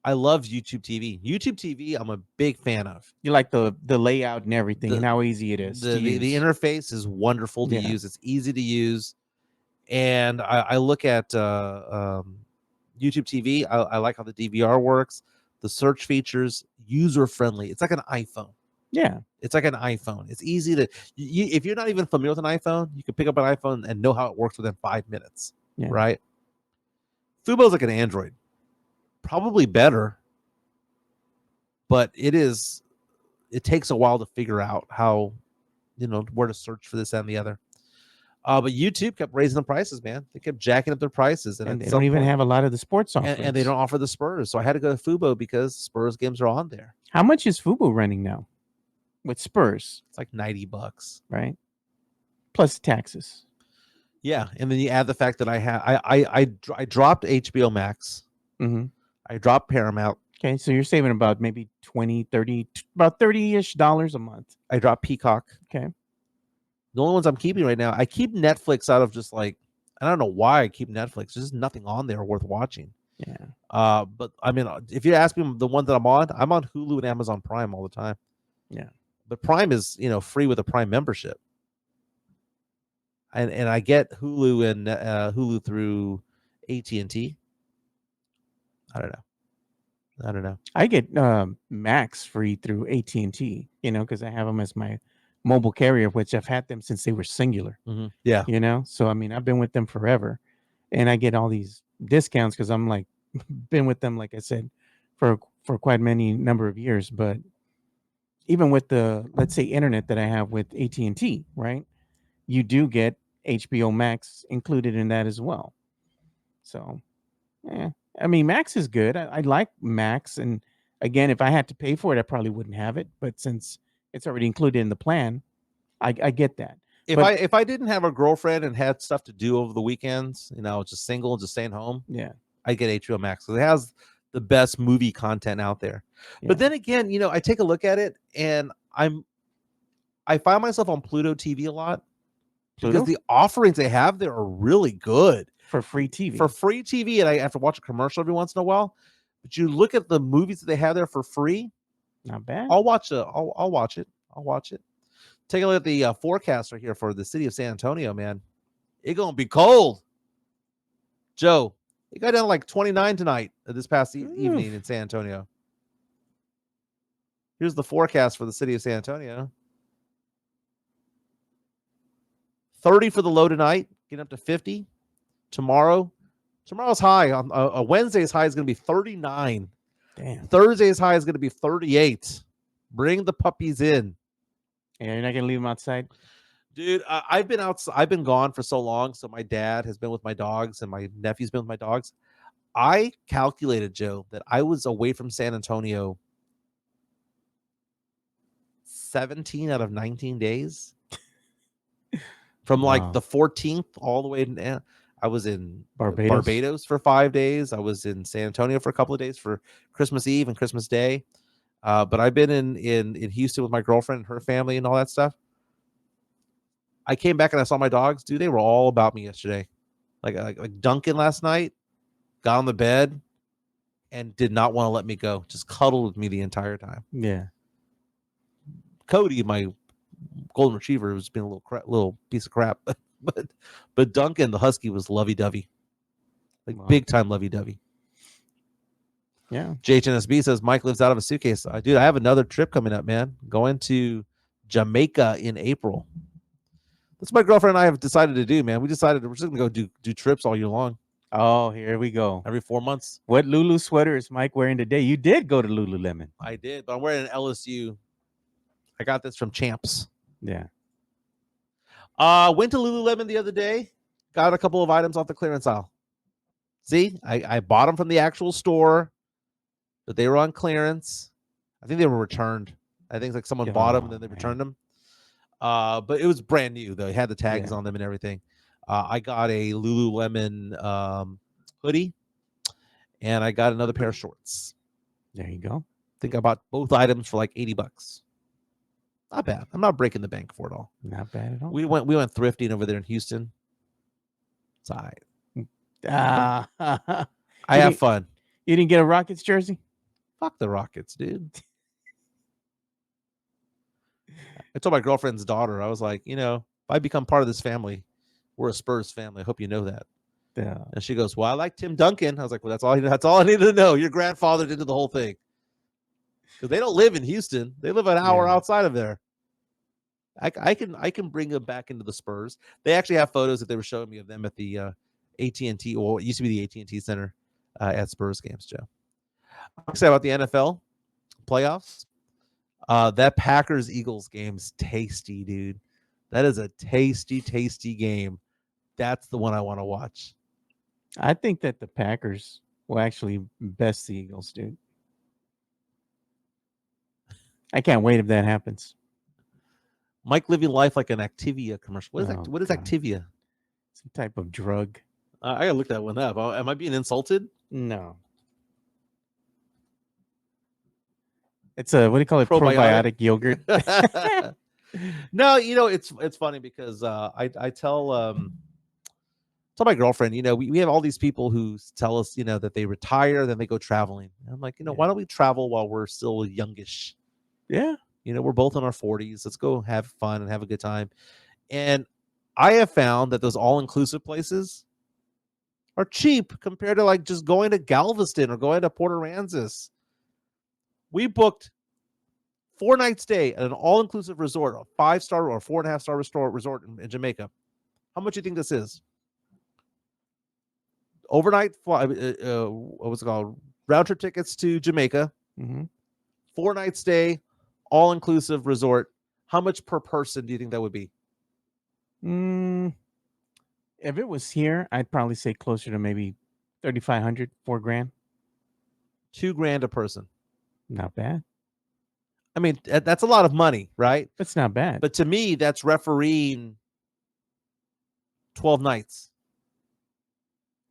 I love YouTube TV. YouTube TV, I'm a big fan of. You like the layout and everything and how easy it is. The interface is wonderful to use. It's easy to use. And I look at YouTube TV. I like how the DVR works. The search features, user friendly. It's like an iPhone. Yeah. It's like an iPhone. It's easy to, if you're not even familiar with an iPhone, you can pick up an iPhone and know how it works within 5 minutes. Yeah. Right? Fubo's like an Android. Probably better, but it takes a while to figure out how, where to search for this and the other. But YouTube kept raising the prices, man. They kept jacking up their prices. And they don't even have a lot of the sports offerings. And they don't offer the Spurs. So I had to go to Fubo because Spurs games are on there. How much is Fubo running now with Spurs? It's like $90, right? Plus taxes. Yeah, and then you add the fact that I dropped HBO Max. Mm-hmm. I dropped Paramount. Okay, so you're saving about maybe about $30-ish a month. I dropped Peacock. Okay. The only ones I'm keeping right now, I keep Netflix out of just like, I don't know why I keep Netflix. There's just nothing on there worth watching. Yeah. But I mean, if you ask me the one that I'm on Hulu and Amazon Prime all the time. Yeah. But Prime is, free with a Prime membership. And I get Hulu and Hulu through AT&T. I don't know. I get Max free through AT&T, because I have them as my mobile carrier, which I've had them since they were singular. Mm-hmm. Yeah. So, I mean, I've been with them forever. And I get all these discounts because I'm like, been with them, like I said, for quite many number of years. But even with the, let's say, internet that I have with AT&T, right, you do get HBO Max included in that as well. So, yeah. I mean, Max is good. I like Max. And again, if I had to pay for it, I probably wouldn't have it. But since it's already included in the plan, I get that. If I didn't have a girlfriend and had stuff to do over the weekends, just single and just staying home, I'd get HBO Max because it has the best movie content out there. Yeah. But then again, I take a look at it and I find myself on Pluto TV a lot because the offerings they have there are really good. For free TV. And I have to watch a commercial every once in a while. But you look at the movies that they have there for free. Not bad. I'll watch it. I'll watch it. Take a look at the forecast right here for the city of San Antonio, man. It's gonna be cold. Joe, it got down to like 29 tonight this past evening in San Antonio. Here's the forecast for the city of San Antonio. 30 for the low tonight, getting up to 50. Tomorrow's high on Wednesday's high is going to be 39. Damn. Thursday's high is going to be 38. Bring the puppies in. Yeah, you're not going to leave them outside? Dude, I've been outside. I've been gone for so long. So my dad has been with my dogs and my nephew's been with my dogs. I calculated, Joe, that I was away from San Antonio 17 out of 19 days. From like the 14th all the way to I was in Barbados for 5 days. I was in San Antonio for a couple of days for Christmas Eve and Christmas Day. But I've been in Houston with my girlfriend and her family and all that stuff. I came back and I saw my dogs. Dude, they were all about me yesterday. Like Duncan last night got on the bed and did not want to let me go. Just cuddled with me the entire time. Yeah. Cody, my golden retriever, was being a little piece of crap. But Duncan, the husky, was lovey-dovey. Big time lovey-dovey. Yeah. JHNSB says Mike lives out of a suitcase. Dude, I have another trip coming up, man. Going to Jamaica in April. That's what my girlfriend and I have decided to do, man. We decided we're just gonna go do trips all year long. Oh, here we go. Every 4 months. What Lulu sweater is Mike wearing today? You did go to Lululemon. I did, but I'm wearing an LSU. I got this from Champs. Yeah. Went to Lululemon the other day. Got a couple of items off the clearance aisle. See, I bought them from the actual store, but they were on clearance. I think they were returned. I think like someone bought them and then they returned them. But it was brand new though. It had the tags on them and everything. I got a Lululemon hoodie, and I got another pair of shorts. There you go. I think I bought both items for like $80. Not bad. I'm not breaking the bank for it all. Not bad at all. We went thrifting over there in Houston. It's all right. I have fun. You didn't get a Rockets jersey? Fuck the Rockets, dude. I told my girlfriend's daughter, I was like, if I become part of this family, we're a Spurs family. I hope you know that. Yeah. And she goes, well, I like Tim Duncan. I was like, well, that's all I needed to know. Your grandfather did the whole thing. Because they don't live in Houston. They live an hour outside of there. I can bring them back into the Spurs. They actually have photos that they were showing me of them at the AT&T, or it used to be the AT&T Center at Spurs games, Joe. I'm excited about the NFL playoffs. That Packers-Eagles game's tasty, dude. That is a tasty, tasty game. That's the one I want to watch. I think that the Packers will actually best the Eagles, dude. I can't wait if that happens. Mike living life like an Activia commercial. What is God. Activia? Some type of drug. I gotta look that one up. Am I being insulted? No. It's a, what do you call it? Probiotic yogurt. No, it's funny because I tell my girlfriend, we have all these people who tell us, that they retire, then they go traveling. And I'm like, why don't we travel while we're still youngish? Yeah. We're both in our 40s. Let's go have fun and have a good time. And I have found that those all-inclusive places are cheap compared to like just going to Galveston or going to Port Aransas. We booked 4 night stay at an all-inclusive resort, a 5-star or 4.5-star resort in Jamaica. How much do you think this is? Overnight, what was it called? Round trip tickets to Jamaica. 4 night stay, all-inclusive resort. How much per person do you think that would be? If it was here, I'd probably say closer to maybe 3,500, $4,000. $2,000 a person. Not bad. I mean, that's a lot of money, right? It's not bad. But to me, that's refereeing 12 nights.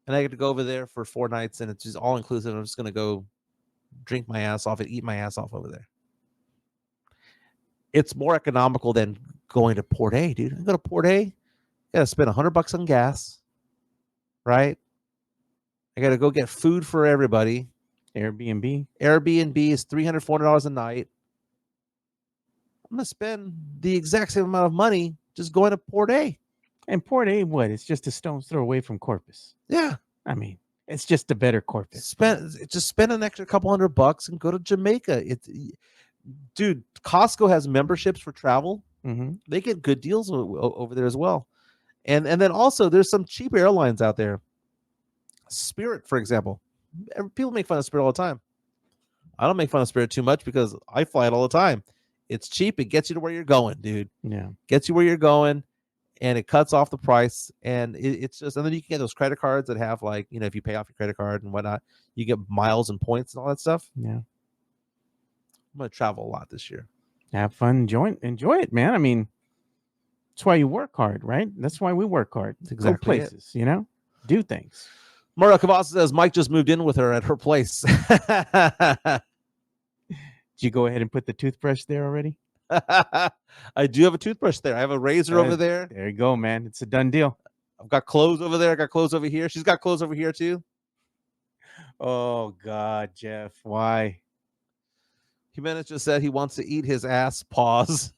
And I get to go over there for 4 nights, and it's just all-inclusive. I'm just going to go drink my ass off and eat my ass off over there. It's more economical than going to Port A, dude. I go to Port A, I got to spend $100 on gas, right? I got to go get food for everybody. Airbnb is $300, $400 a night. I'm going to spend the exact same amount of money just going to Port A. And Port A, what? It's just a stone's throw away from Corpus. Yeah. I mean, it's just a better Corpus. Spend an extra couple $100 and go to Jamaica. Dude, Costco has memberships for travel. They get good deals over there as well. And then also there's some cheap airlines out there. Spirit, for example. People make fun of Spirit all the time. I don't make fun of Spirit too much because I fly it all the time. It's cheap. It gets you to where you're going, dude. Yeah. Gets you where you're going, and it cuts off the price. And it's just, and then you can get those credit cards that have like, if you pay off your credit card and whatnot, you get miles and points and all that stuff. Yeah. I'm going to travel a lot this year. Have fun. Enjoy it, man. I mean, that's why you work hard, right? That's why we work hard. That's exactly go places, do things. Maria Cavazza says Mike just moved in with her at her place. Did you go ahead and put the toothbrush there already? I do have a toothbrush there. I have a razor over there. There you go, man. It's a done deal. I've got clothes over there. I got clothes over here. She's got clothes over here too. Oh, God, Jeff. Why? Jimenez just said he wants to eat his ass. Pause.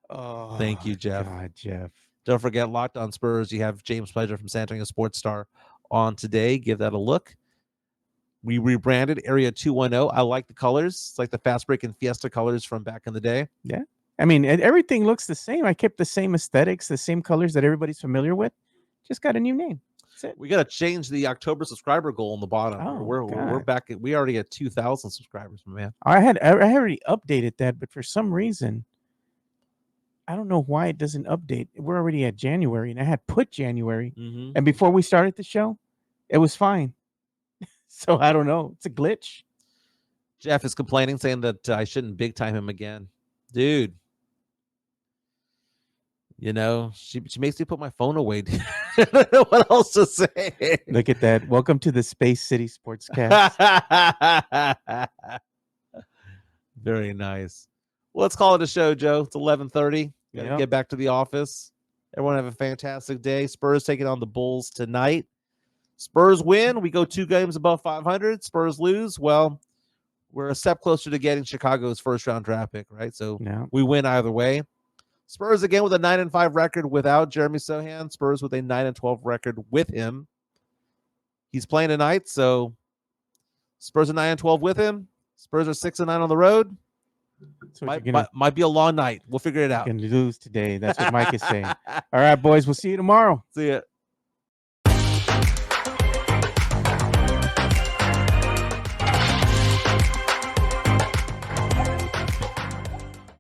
Oh, thank you, Jeff. God, Jeff. Don't forget, Locked On Spurs. You have James Pledger from San Antonio Sports Star on today. Give that a look. We rebranded Area 210. I like the colors. It's like the fast break and Fiesta colors from back in the day. Yeah. I mean, everything looks the same. I kept the same aesthetics, the same colors that everybody's familiar with. Just got a new name. That's it. We got to change the October subscriber goal on the bottom. Oh, we're back at, we already had 2,000 subscribers, my man. I already updated that, but for some reason, I don't know why it doesn't update. We're already at January, and I had put January, and before we started the show, it was fine. So I don't know. It's a glitch. Jeff is complaining, saying that I shouldn't big time him again, dude. You know, she makes me put my phone away. I don't know what else to say. Look at that. Welcome to the Space City Sportscast. Very nice. Well, let's call it a show, Joe. It's 11:30. Gotta get back to the office. Everyone have a fantastic day. Spurs taking on the Bulls tonight. Spurs win. We go 2 games above 500. Spurs lose. Well, we're a step closer to getting Chicago's first round draft pick, right? So we win either way. Spurs again with a 9-5 record without Jeremy Sochan. Spurs with a 9-12 record with him. He's playing tonight, so Spurs are 9-12 with him. Spurs are 6-9 on the road. Might be a long night. We'll figure it out. Can lose today. That's what Mike is saying. All right, boys. We'll see you tomorrow. See ya.